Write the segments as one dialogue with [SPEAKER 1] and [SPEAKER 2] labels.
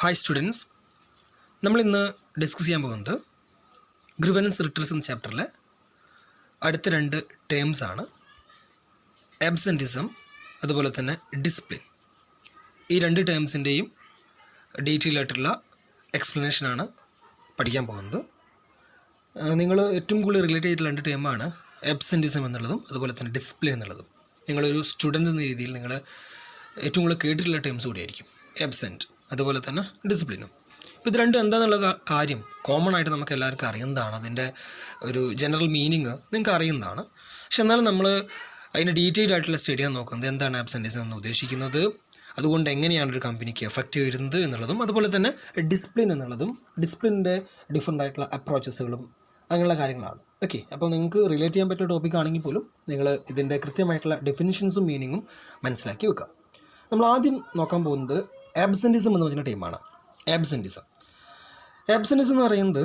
[SPEAKER 1] Hi students, നമ്മളിന്ന് discuss ചെയ്യാൻ പോകുന്നത് ഗ്രിവൻസ് റിട്രസ് എന്ന ചാപ്റ്ററിലെ അടുത്ത രണ്ട് ടേംസ് ആണ്. ആബ്സെൻറ്റിസം അതുപോലെ തന്നെ ഡിസിപ്ലിൻ. ഈ രണ്ട് ടേംസിൻ്റെയും ഡീറ്റെയിൽ ആയിട്ടുള്ള എക്സ്പ്ലനേഷനാണ് പഠിക്കാൻ പോകുന്നത്. നിങ്ങൾ ഏറ്റവും കൂടുതൽ റിലേറ്റ് ചെയ്തിട്ടുള്ള രണ്ട് ടേമാണ് ആബ്സെൻറ്റിസം എന്നുള്ളതും അതുപോലെ തന്നെ ഡിസിപ്ലിൻ എന്നുള്ളതും. നിങ്ങളൊരു സ്റ്റുഡൻ്റ് എന്ന രീതിയിൽ നിങ്ങൾ ഏറ്റവും കൂടുതൽ കേട്ടിട്ടുള്ള ടേംസ് കൂടിയായിരിക്കും ആബ്സെൻറ്റ് അതുപോലെ തന്നെ ഡിസിപ്ലിനും. ഇപ്പോൾ ഇത് രണ്ടും എന്താണെന്നുള്ള കാര്യം കോമൺ ആയിട്ട് നമുക്ക് എല്ലാവർക്കും അറിയുന്നതാണ്. അതിൻ്റെ ഒരു ജനറൽ മീനിങ് നിങ്ങൾക്ക് അറിയുന്നതാണ്. പക്ഷെ എന്നാലും നമ്മൾ അതിൻ്റെ ഡീറ്റെയിൽ ആയിട്ടുള്ള സ്റ്റഡി ചെയ്യാൻ നോക്കുന്നത് എന്താണ് ആബ്സെൻറ്റിസം എന്ന് ഉദ്ദേശിക്കുന്നത്, അതുകൊണ്ട് എങ്ങനെയാണ് ഒരു കമ്പനിക്ക് എഫക്റ്റ് വരുന്നത് എന്നുള്ളതും അതുപോലെ തന്നെ ഡിസിപ്ലിൻ എന്നുള്ളതും ഡിസിപ്ലിൻ്റെ ഡിഫറെൻ്റ് ആയിട്ടുള്ള അപ്രോച്ചസുകളും അങ്ങനെയുള്ള കാര്യങ്ങളാണ്. ഓക്കെ, അപ്പോൾ നിങ്ങൾക്ക് റിലേറ്റ് ചെയ്യാൻ പറ്റുന്ന ടോപ്പിക് ആണെങ്കിൽ പോലും നിങ്ങൾ ഇതിൻ്റെ കൃത്യമായിട്ടുള്ള ഡെഫിനിഷൻസും മീനിങ്ങും മനസ്സിലാക്കി വെക്കുക. നമ്മൾ ആദ്യം നോക്കാൻ പോകുന്നത് ആബ്സെൻറ്റിസം എന്ന് പറഞ്ഞ ടീമാണ്. ആബ്സെൻറ്റിസം എന്ന് പറയുന്നത്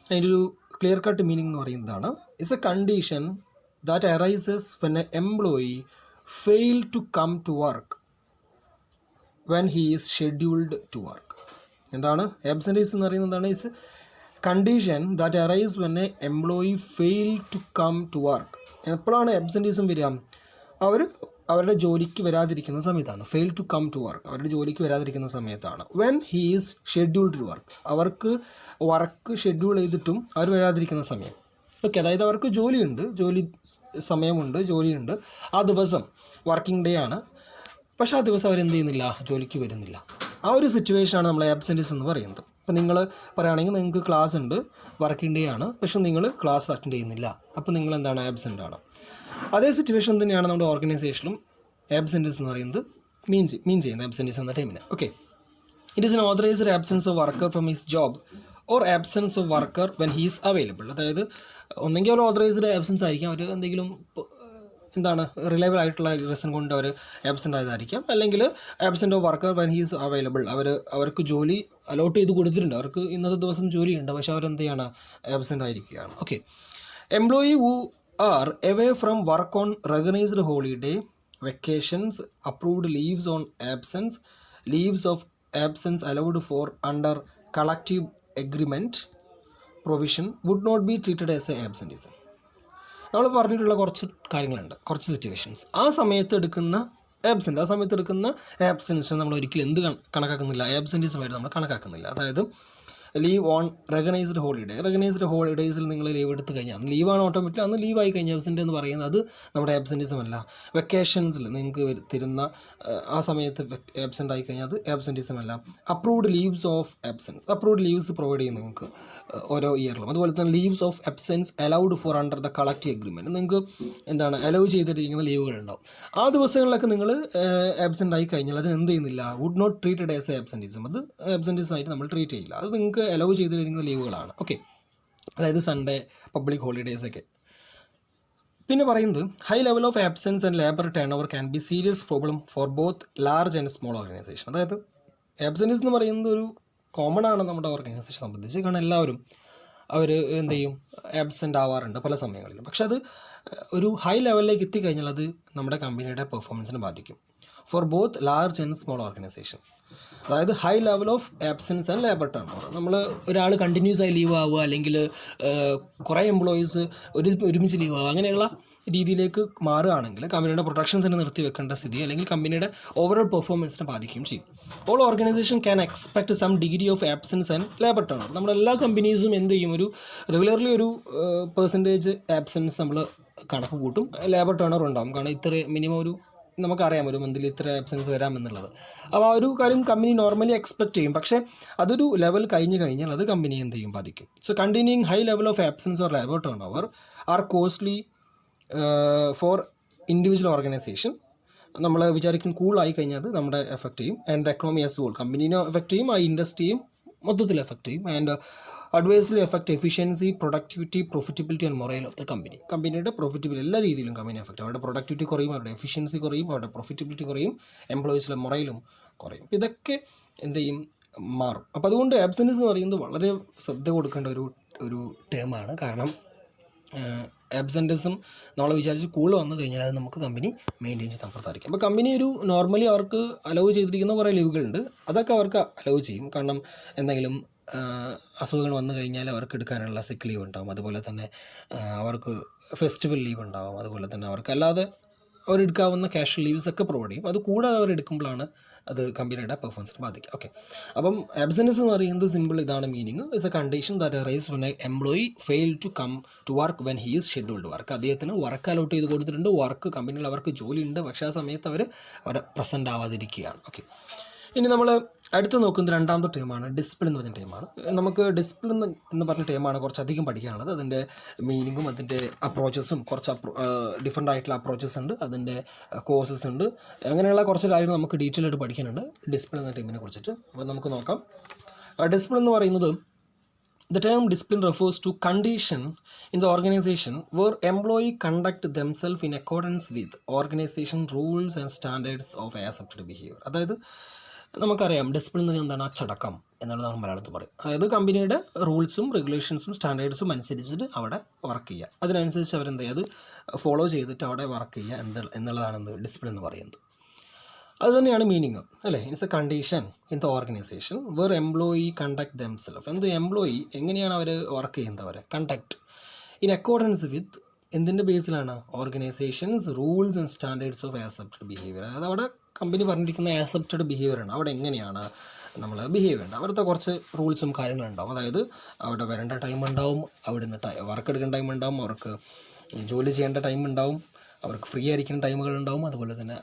[SPEAKER 1] അതിൻ്റെ ഒരു ക്ലിയർ കട്ട് മീനിങ് എന്ന് പറയുന്നതാണ് it's a condition that arises when a employee fail to come to work when he is scheduled to work. എന്താണ് ആബ്സെൻറ്റിസം എന്ന് പറയുന്നത്? എന്താണ്? It's condition that arise when a employee fail to come to work. എപ്പോഴാണ് absenteeism വരിക? അവരുടെ ജോലിക്ക് വരാതിരിക്കുന്ന സമയത്താണ്. Fail to come to work, അവരുടെ ജോലിക്ക് വരാതിരിക്കുന്ന സമയത്താണ്. When he is scheduled to work, അവർക്ക് വർക്ക് ഷെഡ്യൂൾ ചെയ്തിട്ടും അവർ വരാതിരിക്കുന്ന സമയം. ഓക്കെ, അതായത് അവർക്ക് ജോലിയുണ്ട്, ജോലി സമയമുണ്ട്, ജോലിയുണ്ട്, ആ ദിവസം വർക്കിംഗ് ഡേ ആണ്, പക്ഷേ ആ ദിവസം അവരെന്ത് ചെയ്യുന്നില്ല, ജോലിക്ക് വരുന്നില്ല. ആ ഒരു സിറ്റുവേഷനാണ് നമ്മൾ ആബ്സെൻറ്റിസം എന്ന് പറയുന്നത്. അപ്പോൾ നിങ്ങൾ പറയുകയാണെങ്കിൽ നിങ്ങൾക്ക് ക്ലാസ് ഉണ്ട്, വർക്കിംഗ് ഡേ ആണ്, പക്ഷേ നിങ്ങൾ ക്ലാസ് അറ്റൻഡ് ചെയ്യുന്നില്ല, അപ്പോൾ നിങ്ങൾ എന്താണ്, ആബ്സെൻ്റ് ആണ്. അതേ സിറ്റുവേഷൻ തന്നെയാണ് നമ്മുടെ ഓർഗനൈസേഷനിലും ആബ്സെൻറ്റിസം എന്ന് പറയുന്നത് മീൻ ചെയ്യുന്നത് ആബ്സെൻറ്റിസം എന്ന ടൈമിന്. Okay, it is N authorised absence of worker from his job or absence of worker when he is available. അതായത് ഒന്നെങ്കിൽ ഒരു ഓതറൈസ്ഡ് ആബ്സെൻസ് ആയിരിക്കാം, അവർ എന്തെങ്കിലും റിലയബിൾ ആയിട്ടുള്ള റീസൺ കൊണ്ട് അവർ ആബ്സെൻ്റ് ആയതായിരിക്കാം, അല്ലെങ്കിൽ absent of worker when he is available, അവർക്ക് ജോലി അലോട്ട് ചെയ്ത് കൊടുത്തിട്ടുണ്ട്, അവർക്ക് ഇന്നത്തെ ദിവസം ജോലിയുണ്ട്, പക്ഷേ അവരെന്ത് ചെയ്യാണ്, ആബ്സെൻ്റ് ആയിരിക്കുകയാണ്. Okay, employee who are away from work on recognized holiday, vacations, approved leaves on absence, leaves of absence allowed for under collective agreement provision would not be treated as a absenteeism. നമ്മൾ പറഞ്ഞിട്ടുള്ള കുറച്ച് കാര്യങ്ങളുണ്ട്, കുറച്ച് situations. ആ സമയത്ത് എടുക്കുന്ന absence നമ്മൾ ഒരിക്കലും എന്ത് കണക്കാക്കുന്നില്ല, ആബ്സെൻറ്റീസമായിട്ട് നമ്മൾ കണക്കാക്കുന്നില്ല. അതായത് ലീവ് ഓൺ റെക്കഗ്നൈസ്ഡ് ഹോളിഡേയ്സിൽ നിങ്ങൾ ലീവ് എടുത്തു കഴിഞ്ഞാൽ ലീവാണ്, ഓട്ടോമാറ്റിക്കലി അന്ന് ലീവായി കഴിഞ്ഞാൽ ആബ്സെൻ്റ് എന്ന് പറയുന്നത് അത് നമ്മുടെ ആബ്സെൻറ്റിസം അല്ല. വെക്കേഷൻസിൽ നിങ്ങൾക്ക് തരുന്ന ആ സമയത്ത് ആബ്സെൻ്റ് ആയി കഴിഞ്ഞാൽ അത് ആബ്സെൻറ്റിസം അല്ല. Approved leaves of absence, approved leaves provide ചെയ്യും നിങ്ങൾക്ക് ഓരോ ഇയറിലും. അതുപോലെ തന്നെ leaves of absence allowed four under the collective agreement, നിങ്ങൾക്ക് അലൗ ചെയ്തിരിക്കുന്ന ലീവുകളുണ്ടാവും. ആ ദിവസങ്ങളിലൊക്കെ നിങ്ങൾ ആബ്സെൻ്റ് ആയി കഴിഞ്ഞാൽ അതിന് എന്ത് ചെയ്യുന്നില്ല, would not treated as a absenteeism, അത് ആബ്സെൻറ്റിസം ആയിട്ട് നമ്മൾ ട്രീറ്റ് ചെയ്യില്ല, അത് നിങ്ങൾക്ക് അലൗ ചെയ്തിരിക്കുന്ന ലീവുകളാണ്. ഓക്കെ, അതായത് സൺഡേ, പബ്ലിക് ഹോളിഡേയ്സൊക്കെ. പിന്നെ പറയുന്നത് high level of absence and labour turnover can be serious problem for both large and small organisation. അതായത് ആബ്സെൻസ് എന്ന് പറയുന്നത് ഒരു കോമൺ ആണ് നമ്മുടെ ഓർഗനൈസേഷൻ സംബന്ധിച്ച്, കാരണം എല്ലാവരും അവർ എന്ത് ചെയ്യും, ആബ്സെൻ്റ് ആവാറുണ്ട് പല സമയങ്ങളിലും. പക്ഷെ അത് ഒരു ഹൈ ലെവലിലേക്ക് എത്തിക്കഴിഞ്ഞാൽ അത് നമ്മുടെ കമ്പനിയുടെ പെർഫോമൻസിനെ ബാധിക്കും. For both large and small organisation, അതായത് high level of absence and labour turnover. നമ്മൾ ഒരാൾ കണ്ടിന്യൂസ് ആയി ലീവ് ആവുക, അല്ലെങ്കിൽ കുറേ എംപ്ലോയീസ് ഒരുമിച്ച് ലീവ് ആവുക, അങ്ങനെയുള്ള രീതിയിലേക്ക് മാറുകയാണെങ്കിൽ കമ്പനിയുടെ പ്രൊഡക്ഷൻ തന്നെ നിർത്തി വെക്കേണ്ട സ്ഥിതി, അല്ലെങ്കിൽ കമ്പനിയുടെ ഓവറോൾ പെർഫോമൻസിനെ ബാധിക്കുകയും ചെയ്യും. All organisation can expect some degree of absence and labour turnover. നമ്മളെല്ലാ കമ്പനീസും എന്ത് ചെയ്യും, ഒരു റെഗുലർലി ഒരു പെർസെൻറ്റേജ് ആബ്സെൻസ് നമ്മൾ കണക്ക് കൂട്ടും, ലേബർ ടേൺ ഓവർ ഉണ്ടാകും. കാരണം ഇത്ര മിനിമം ഒരു നമുക്കറിയാം ഒരു മന്തിൽ ഇത്ര ആബ്സെൻസ് വരാമെന്നുള്ളത്. അപ്പോൾ ആ ഒരു കാര്യം കമ്പനി നോർമലി എക്സ്പെക്റ്റ് ചെയ്യും, പക്ഷേ അതൊരു ലെവൽ കഴിഞ്ഞാൽ അത് കമ്പനി എന്ത് ചെയ്യും, ബാധിക്കും. So continuing high level of absence or labour turnover are costly for individual organisation. നമ്മൾ വിചാരിക്കും കൂളായി കഴിഞ്ഞാൽ അത് നമ്മുടെ എഫക്റ്റ് ചെയ്യും. And the economy as whole, കമ്പനീനെ എഫക്റ്റ് ചെയ്യും, ആ ഇൻഡസ്ട്രിയും മൊത്തത്തിൽ എഫക്റ്റ് ചെയ്യും. And adversely affect efficiency, productivity, profitability and morale of the company. കമ്പനിയുടെ പ്രോഫിറ്റബിലിറ്റി എല്ലാ രീതിയിലും കമ്പനി എഫക്റ്റ്, അവരുടെ പ്രൊഡക്ടിവിറ്റി കുറയും, അവരുടെ എഫിഷ്യൻസി കുറയും, അവരുടെ പ്രോഫിറ്റബിലിറ്റി കുറയും, എംപ്ലോയീസിലെ മൊറൈലും കുറയും. അപ്പോൾ ഇതൊക്കെ എന്ത് ചെയ്യും, മാറും. അപ്പോൾ അതുകൊണ്ട് ആബ്സെൻസ് എന്ന് പറയുന്നത് വളരെ ശ്രദ്ധ കൊടുക്കേണ്ട ഒരു ടേമാണ്. കാരണം ആബ്സെൻറ്റിസം നമ്മൾ വിചാരിച്ച് കൂടുതൽ വന്നു കഴിഞ്ഞാൽ അത് നമുക്ക് കമ്പനി മെയിൻറ്റെയിൻ ചെയ്ത് അപ്പുറത്തായിരിക്കും. അപ്പോൾ കമ്പനി ഒരു നോർമലി അവർക്ക് അലൗ ചെയ്തിരിക്കുന്ന കുറേ ലീവുകളുണ്ട്, അതൊക്കെ അവർക്ക് അലൗ ചെയ്യും. കാരണം എന്തെങ്കിലും അസുഖങ്ങൾ വന്നു കഴിഞ്ഞാൽ അവർക്ക് എടുക്കാനുള്ള സിക്ക് ലീവ് ഉണ്ടാകും, അതുപോലെ തന്നെ അവർക്ക് ഫെസ്റ്റിവൽ ലീവ് ഉണ്ടാകും, അതുപോലെ തന്നെ അവർക്ക് അല്ലാതെ അവരെടുക്കാവുന്ന ക്യാഷ്വൽ ലീവ്സ് ഒക്കെ പ്രൊവൈഡ് ചെയ്യും. അത് കൂടാതെ അവരെടുക്കുമ്പോഴാണ് അത് കമ്പനിയുടെ പെർഫോമൻസിനെ ബാധിക്കുക. ഓക്കെ, അപ്പം ആബ്സെൻസ് എന്ന് പറയുന്നത് സിമ്പിൾ ഇതാണ് meaning. It's a condition that arise when a employee fail to come to work when he is scheduled work. അദ്ദേഹത്തിന് വർക്ക് അലോട്ട് ചെയ്ത് കൊടുത്തിട്ടുണ്ട്, വർക്ക് കമ്പനിയിൽ അവർക്ക് ജോലി ഉണ്ട്, പക്ഷേ ആ സമയത്ത് അവർ അവിടെ പ്രസൻറ്റ് ആവാതിരിക്കുകയാണ്. ഓക്കെ, ഇനി നമ്മൾ അടുത്ത് നോക്കുന്നത് രണ്ടാമത്തെ ടൈമാണ് ഡിസിപ്ലിൻ എന്ന് പറഞ്ഞ ടൈമാണ്. നമുക്ക് ഡിസിപ്ലിൻ എന്ന് പറഞ്ഞ ടൈമാണ് കുറച്ചധികം പഠിക്കാനുള്ളത്. അതിൻ്റെ മീനിങ്ങും അതിൻ്റെ അപ്രോച്ചസും കുറച്ച് ഡിഫറെൻ്റ് ആയിട്ടുള്ള അപ്രോച്ചസ് ഉണ്ട്, അതിൻ്റെ കോഴ്സസ് ഉണ്ട്, അങ്ങനെയുള്ള കുറച്ച് കാര്യങ്ങൾ നമുക്ക് ഡീറ്റെയിൽ ആയിട്ട് പഠിക്കാനുണ്ട് ഡിസിപ്ലിൻ എന്ന ടൈമിനെ കുറിച്ചിട്ട്. അപ്പോൾ നമുക്ക് നോക്കാം. ഡിസിപ്ലിൻ എന്ന് പറയുന്നത് the term discipline refers to condition in the organization where employee conduct themselves in accordance with organization rules and standards of accepted behavior. അതായത് നമുക്കറിയാം ഡിസിപ്ലിൻ എന്ന് എന്താണ്, അച്ചടക്കം എന്നുള്ളതാണ് മലയാളത്തിൽ പറയും. അതായത് കമ്പനിയുടെ റൂൾസും റെഗുലേഷൻസും സ്റ്റാൻഡേർഡ്സും അനുസരിച്ചിട്ട് അവിടെ വർക്ക് ചെയ്യുക, അതിനനുസരിച്ച് അവരെന്ത് ചെയ്യുക, അത് ഫോളോ ചെയ്തിട്ട് അവിടെ വർക്ക് ചെയ്യുക എന്നുള്ളതാണ് എന്ത് ഡിസിപ്ലിൻ എന്ന് പറയുന്നത്. അത് തന്നെയാണ് മീനിങ് അല്ലേ. It's a condition in the organisation where employee conduct themself. എന്ത് എംപ്ലോയി എങ്ങനെയാണ് അവർ വർക്ക് ചെയ്യുന്നത്, അവരെ കണ്ടക്ട് ഇൻ അക്കോർഡൻസ് വിത്ത് എന്തിൻ്റെ ബേസിലാണ്, organisations rules and standards of accepted behaviour. അതായത് അവിടെ കമ്പനി പറഞ്ഞിരിക്കുന്ന ആക്സെപ്റ്റഡ് ബിഹേവിയർ ആണ്, അവിടെ എങ്ങനെയാണ് നമ്മൾ ബിഹേവ് ചെയ്യേണ്ടത്, അവിടുത്തെ കുറച്ച് റൂൾസും കാര്യങ്ങളുണ്ടാവും. അതായത് അവിടെ വരേണ്ട ടൈം ഉണ്ടാവും, അവിടെ നിന്ന് വർക്ക് എടുക്കേണ്ട ടൈം ഉണ്ടാവും, അവർക്ക് ജോലി ചെയ്യേണ്ട ടൈം ഉണ്ടാവും, അവർക്ക് ഫ്രീ ആയിരിക്കുന്ന ടൈമുകൾ ഉണ്ടാവും, അതുപോലെ തന്നെ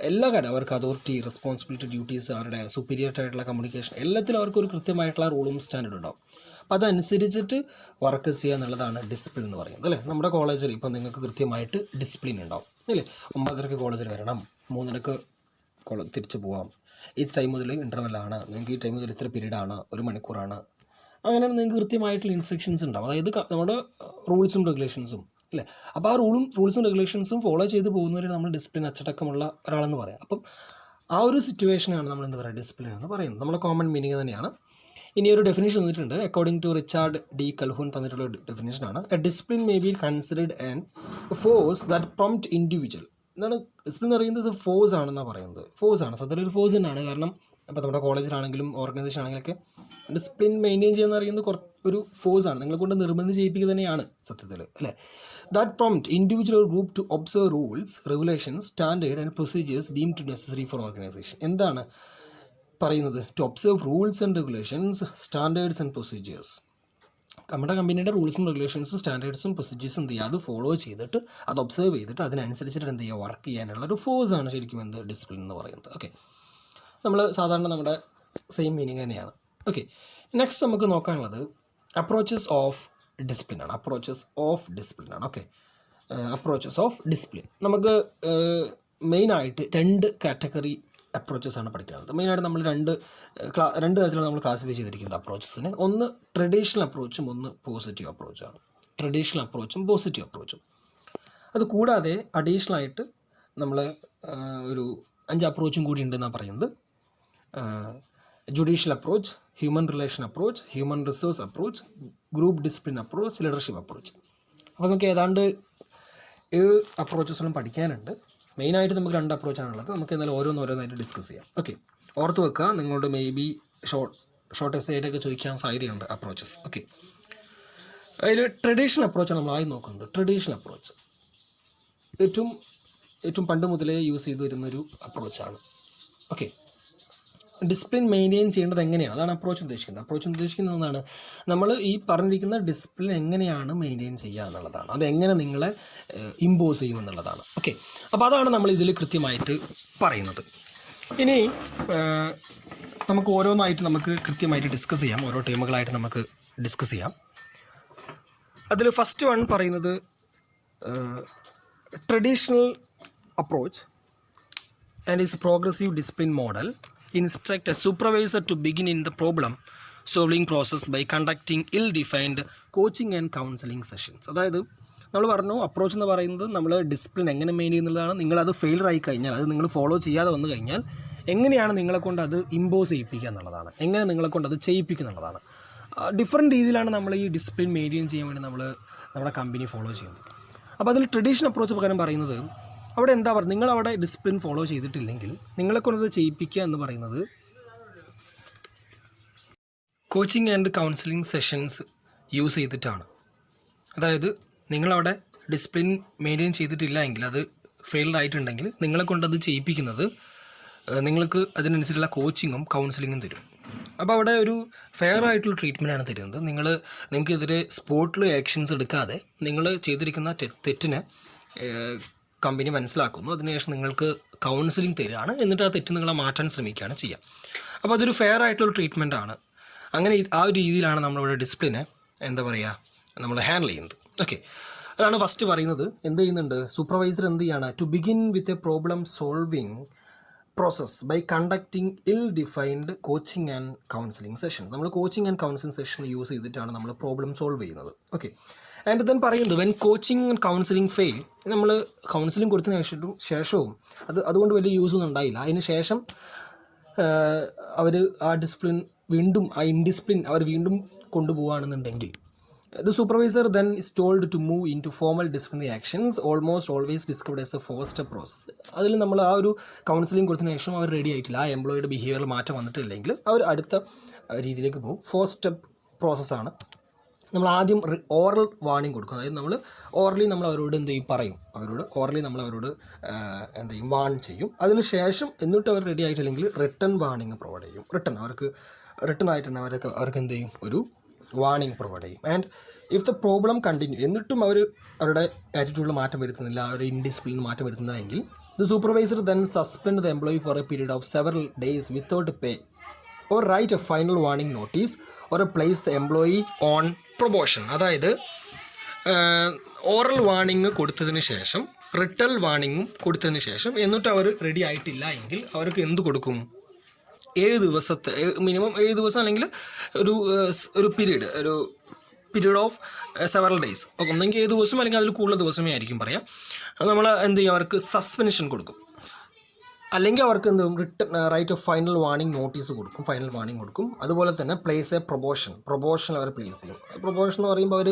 [SPEAKER 1] എല്ലാ കാര്യം അവർക്ക് അതോറിറ്റി, റെസ്പോൺസിബിലിറ്റി, ഡ്യൂട്ടീസ്, അവരുടെ സുപ്പീരിയർ ആയിട്ടുള്ള കമ്മ്യൂണിക്കേഷൻ, എല്ലാത്തിലും അവർക്കൊരു കൃത്യമായിട്ടുള്ള റൂളും സ്റ്റാൻഡേർഡും ഉണ്ടാവും. അപ്പോൾ അതനുസരിച്ചിട്ട് വർക്ക് ചെയ്യുക എന്നുള്ളതാണ് ഡിസിപ്ലിൻ എന്ന് പറയുന്നത് അല്ലേ. നമ്മുടെ കോളേജിൽ ഇപ്പോൾ നിങ്ങൾക്ക് കൃത്യമായിട്ട് ഡിസിപ്ലിൻ ഉണ്ടാവും അല്ലേ. 9:30 കോളേജിൽ വരണം, 3:00 തിരിച്ചു പോവാം, ഈ ടൈം മുതൽ ഇൻ്റർവെല്ലാണ്, നിങ്ങൾക്ക് ഈ ടൈം മുതൽ ഇത്ര പീരീഡാണ്, 1 മണിക്കൂറാണ്, അങ്ങനെ നിങ്ങൾക്ക് കൃത്യമായിട്ടുള്ള ഇൻസ്ട്രക്ഷൻസ് ഉണ്ടാവും. അതായത് നമ്മുടെ റൂൾസും റെഗുലേഷൻസും അല്ലേ. അപ്പോൾ ആ റൂൾസും റെഗുലേഷൻസും ഫോളോ ചെയ്ത് പോകുന്നവരെ നമ്മൾ ഡിസിപ്ലിൻ അച്ചടക്കമുള്ള ഒരാളെന്ന് പറയാം. അപ്പം ആ ഒരു സിറ്റുവേഷനാണ് നമ്മൾ എന്താ പറയുക ഡിസിപ്ലിൻ എന്ന് പറയുന്നത്. നമ്മുടെ കോമൺ മീനിങ് തന്നെയാണ്. ഇനി ഒരു ഡെഫിനേഷൻ തന്നിട്ടുണ്ട്. According to Richard D Calhoon തന്നിട്ടുള്ള ഡെഫിനേഷനാണ്. A discipline may be considered an force that prompt individual. എന്താണ് ഡിസിപ്ലിൻ എന്ന് പറയുന്നത്? ഫോഴ്സ് ആണെന്നാണ് പറയുന്നത്. ഫോഴ്സ് ആണ്, സത്യത്തിൽ ഒരു ഫോഴ്സ് തന്നെയാണ്. കാരണം ഇപ്പോൾ നമ്മുടെ കോളേജിലാണെങ്കിലും ഓർഗനൈസേഷൻ ആണെങ്കിലൊക്കെ ഡിസിപ്ലിൻ മെയിൻറ്റെയിൻ ചെയ്യുന്ന പറയുന്നത് ഒരു ഫോഴ്സാണ്, നിങ്ങളെ കൊണ്ട് നിർബന്ധിച്ച് ചെയ്യിപ്പിക്കുക തന്നെയാണ് സത്യത്തിൽ അല്ലേ. That prompt individual or group to observe rules, regulations, standard and procedures deemed to necessary for organisation. എന്താണ് പറയുന്നത്? To observe rules and regulations, standards and procedures. നമ്മുടെ കമ്പനിയുടെ റൂൾസും റെഗുലേഷൻസും സ്റ്റാൻഡേർഡ്സും പ്രൊസീജിയേഴ്സും എന്ത് ചെയ്യുക, അത് ഫോളോ ചെയ്തിട്ട് അത് ഒബ്സർവ് ചെയ്തിട്ട് അതിനനുസരിച്ചിട്ട് എന്ത് ചെയ്യുക, വർക്ക് ചെയ്യാനുള്ള ഒരു ഫോഴ്സാണ് ശരിക്കും എന്ത് ഡിസിപ്ലിൻ എന്ന് പറയുന്നത്. ഓക്കെ, നമ്മൾ സാധാരണ നമ്മുടെ സെയിം മീനിങ് തന്നെയാണ്. ഓക്കെ, നെക്സ്റ്റ് നമുക്ക് നോക്കാനുള്ളത് അപ്രോച്ചസ് ഓഫ് ഡിസിപ്ലിൻ ആണ്. അപ്രോച്ചസ് ഓഫ് ഡിസിപ്ലിൻ ആണ്. ഓക്കെ, അപ്രോച്ചസ് ഓഫ് ഡിസിപ്ലിൻ നമുക്ക് മെയിനായിട്ട് 2 കാറ്റഗറി അപ്രോച്ചസ് ആണ് പഠിക്കുന്നത്. മെയിനായിട്ട് നമ്മൾ രണ്ട് തരത്തിലാണ് നമ്മൾ ക്ലാസിഫൈ ചെയ്തിരിക്കുന്നത് അപ്രോച്ചസിന്. ഒന്ന് ട്രഡീഷണൽ അപ്രോച്ചും ഒന്ന് പോസിറ്റീവ് അപ്രോച്ചാണ്. ട്രഡീഷണൽ അപ്രോച്ചും പോസിറ്റീവ് അപ്രോച്ചും. അത് കൂടാതെ അഡീഷണലായിട്ട് നമ്മൾ ഒരു 5 അപ്രോച്ചും കൂടി ഉണ്ടെന്നാണ് പറയുന്നത്. Judicial approach, human relation approach, human resource approach, group discipline approach, leadership approach. അപ്പോൾ നമുക്ക് ഏതാണ്ട് 7 അപ്രോച്ചസും പഠിക്കാനുണ്ട്. മെയിനായിട്ട് നമുക്ക് 2 അപ്രോച്ചാണുള്ളത്. നമുക്ക് എന്നാലും ഓരോന്നായിട്ട് ഡിസ്കസ് ചെയ്യാം. ഓക്കെ, ഓർത്ത് വെക്കുക, നിങ്ങളോട് മേ ബി ഷോർട്ട് എസ്സേ ആയിട്ടൊക്കെ ചോദിക്കാൻ സാധ്യതയുണ്ട് അപ്രോച്ചസ്. ഓക്കെ, അതിൽ ട്രഡീഷണൽ അപ്രോച്ചാണ് നമ്മൾ ആദ്യം നോക്കുന്നത്. ട്രഡീഷണൽ അപ്രോച്ച് ഏറ്റവും പണ്ട് മുതലേ യൂസ് ചെയ്ത് വരുന്നൊരു അപ്രോച്ചാണ്. ഓക്കെ, ഡിസിപ്ലിൻ മെയിൻറ്റെയിൻ ചെയ്യേണ്ടത് എങ്ങനെയാണ്, അതാണ് അപ്രോച്ച് ഉദ്ദേശിക്കുന്നത്. അപ്രോച്ച് ഉദ്ദേശിക്കുന്നത് എന്താണ്, നമ്മൾ ഈ പറഞ്ഞിരിക്കുന്ന ഡിസിപ്ലിൻ എങ്ങനെയാണ് മെയിൻറ്റെയിൻ ചെയ്യുക എന്നുള്ളതാണ്. അതെങ്ങനെ നിങ്ങളെ ഇമ്പോസ് ചെയ്യും എന്നുള്ളതാണ്. ഓക്കെ, അപ്പോൾ അതാണ് നമ്മൾ ഇതിൽ കൃത്യമായിട്ട് പറയുന്നത്. ഇനി നമുക്ക് ഓരോന്നായിട്ട് നമുക്ക് കൃത്യമായിട്ട് ഡിസ്കസ് ചെയ്യാം. ഓരോ ടീമുകളായിട്ട് നമുക്ക് ഡിസ്കസ് ചെയ്യാം. അതിൽ ഫസ്റ്റ് വൺ പറയുന്നത് traditional approach and is progressive discipline model instruct a supervisor to begin in the problem solving process by conducting ill-defined coaching and counseling sessions. അതായത് നമ്മൾ പറഞ്ഞു അപ്രോച്ച് എന്ന് പറയുന്നത് നമ്മൾ ഡിസിപ്ലിൻ എങ്ങനെ മെയിൻ ചെയ്യുന്നതാണ്. നിങ്ങളത് ഫെയിലർ ആയി കഴിഞ്ഞാൽ, അത് നിങ്ങൾ ഫോളോ ചെയ്യാതെ വന്നു കഴിഞ്ഞാൽ എങ്ങനെയാണ് നിങ്ങളെ കൊണ്ട് അത് ഇമ്പോസ് ചെയ്യിപ്പിക്കുക എന്നുള്ളതാണ്, എങ്ങനെ നിങ്ങളെ കൊണ്ട് അത് ചെയ്യിപ്പിക്കുക എന്നുള്ളതാണ്. ഡിഫറെൻറ്റ് രീതിയിലാണ് നമ്മൾ ഈ ഡിസിപ്ലിൻ മെയിൻറ്റെയിൻ ചെയ്യാൻ വേണ്ടി നമ്മുടെ കമ്പനി ഫോളോ ചെയ്യുന്നത്. അപ്പോൾ അതിൽ ട്രഡീഷണൽ അപ്രോച്ച് പ്രകാരം പറയുന്നത് അവിടെ എന്താ പറയുക, നിങ്ങളവിടെ ഡിസിപ്ലിൻ ഫോളോ ചെയ്തിട്ടില്ലെങ്കിൽ നിങ്ങളെ കൊണ്ടത് ചെയ്യിപ്പിക്കുക എന്ന് പറയുന്നത് coaching and counselling sessions use ചെയ്തിട്ടാണ്. അതായത് നിങ്ങളവിടെ ഡിസിപ്ലിൻ മെയിൻറ്റെയിൻ ചെയ്തിട്ടില്ല എങ്കിൽ, അത് ഫെയിൽഡ് ആയിട്ടുണ്ടെങ്കിൽ നിങ്ങളെ കൊണ്ടത് ചെയ്യിപ്പിക്കുന്നത് നിങ്ങൾക്ക് അതിനനുസരിച്ചുള്ള കോച്ചിങ്ങും കൗൺസിലിങ്ങും തരും. അപ്പോൾ അവിടെ ഒരു ഫെയർ ആയിട്ടുള്ള ട്രീറ്റ്മെൻറ്റാണ് തരുന്നത്. നിങ്ങൾക്കെതിരെ സ്പോട്ടിൽ ആക്ഷൻസ് എടുക്കാതെ നിങ്ങൾ ചെയ്തിരിക്കുന്ന തെറ്റിനെ കമ്പനി മനസ്സിലാക്കുന്നു, അതിനുശേഷം നിങ്ങൾക്ക് കൗൺസിലിംഗ് തരികയാണ്, എന്നിട്ട് ആ തെറ്റ് നിങ്ങളെ മാറ്റാൻ ശ്രമിക്കുകയാണ് ചെയ്യുക. അപ്പോൾ അതൊരു ഫെയർ ആയിട്ടുള്ള ട്രീറ്റ്മെൻറ്റ് ആണ്. അങ്ങനെ ആ ഒരു രീതിയിലാണ് നമ്മളിവിടെ ഡിസിപ്ലിനെ നമ്മൾ ഹാൻഡിൽ ചെയ്യുന്നത്. ഓക്കെ, അതാണ് ഫസ്റ്റ് പറയുന്നത്. എന്ത് ചെയ്യുന്നുണ്ട് സൂപ്പർവൈസർ, എന്ത് ചെയ്യാണ്, to begin with a problem solving process by conducting ill defined coaching and counselling session. നമ്മൾ coaching and counselling session use ചെയ്തിട്ടാണ് നമ്മൾ പ്രോബ്ലം സോൾവ് ചെയ്യുന്നത്. ഓക്കെ, ആൻഡ് ദെൻ പറയുന്നത് when coaching and counselling fail, നമ്മൾ counselling കൊടുത്തതിന് ശേഷവും അതുകൊണ്ട് വലിയ യൂസ് ഒന്നും ഉണ്ടായില്ല. അതിന് ശേഷം അവർ ആ ഡിസിപ്ലിൻ വീണ്ടും, ആ ഇൻഡിസിപ്ലിൻ അവർ വീണ്ടും കൊണ്ടുപോകുകയാണെന്നുണ്ടെങ്കിൽ, the supervisor then is told to move into formal disciplinary actions, almost always described as a 4-step process. അതിൽ നമ്മൾ ആ ഒരു കൗൺസിലിംഗ് കൊടുത്തതിന് ശേഷം അവർ റെഡി ആയിട്ടില്ല, ആ എംപ്ലോയിയുടെ ബിഹേവിയറിൽ മാറ്റം വന്നിട്ടില്ലെങ്കിൽ അവർ അടുത്ത രീതിയിലേക്ക് പോകും. 4-step പ്രോസസ്സാണ്. നമ്മൾ ആദ്യം ഓറൽ വാർണിംഗ് കൊടുക്കും. അതായത് നമ്മൾ ഓറലി നമ്മൾ അവരോട് എന്ത് ചെയ്യും പറയും, ഓറലി നമ്മൾ അവരോട് എന്ത് ചെയ്യും വാൺ ചെയ്യും. അതിന് ശേഷം എന്നിട്ട് അവർ റെഡി ആയിട്ടില്ലെങ്കിൽ റിട്ടേൺ വാർണിംഗ് പ്രൊവൈഡ് ചെയ്യും. റിട്ടേൺ ആയിട്ടാണ് അവർക്ക് എന്ത് ചെയ്യും, ഒരു വാർണിംഗ് പ്രൊവൈഡ് ചെയ്യും. And if the problem continue, എന്നിട്ടും അവരുടെ ആറ്റിറ്റ്യൂഡിൽ മാറ്റം വരുത്തുന്നില്ല, അവർ ഇൻഡിസിപ്ലിൻ മാറ്റം വരുത്തുന്നതെങ്കിൽ, the supervisor then suspend the employee for a period of several days without pay or write a final warning notice or place the employee on probation. അതായത് oral warning കൊടുത്തതിന് ശേഷം, റിട്ടേൺ വാർണിംഗും കൊടുത്തതിന് ശേഷം, എന്നിട്ട് അവർ റെഡി ആയിട്ടില്ല എങ്കിൽ അവർക്ക് എന്ത് കൊടുക്കും, 7 ദിവസത്തെ മിനിമം 7 ദിവസം, അല്ലെങ്കിൽ ഒരു പീരീഡ് ഓഫ് സെവറൽ ഡേയ്സ്, ഒന്നെങ്കിൽ 7 ദിവസം അല്ലെങ്കിൽ അതിൽ കൂടുതൽ ദിവസമേ ആയിരിക്കും പറയാം. നമ്മൾ എന്ത് ചെയ്യും, അവർക്ക് സസ്പെൻഷൻ കൊടുക്കും, അല്ലെങ്കിൽ അവർക്ക് എന്ത് write off final warning notice കൊടുക്കും, ഫൈനൽ വാർണിംഗ് കൊടുക്കും. അതുപോലെ തന്നെ പ്ലേസ് എ പ്രൊബോഷൻ അവർ പ്ലേസ് ചെയ്യും. പ്രൊബോഷൻ എന്ന് പറയുമ്പോൾ അവർ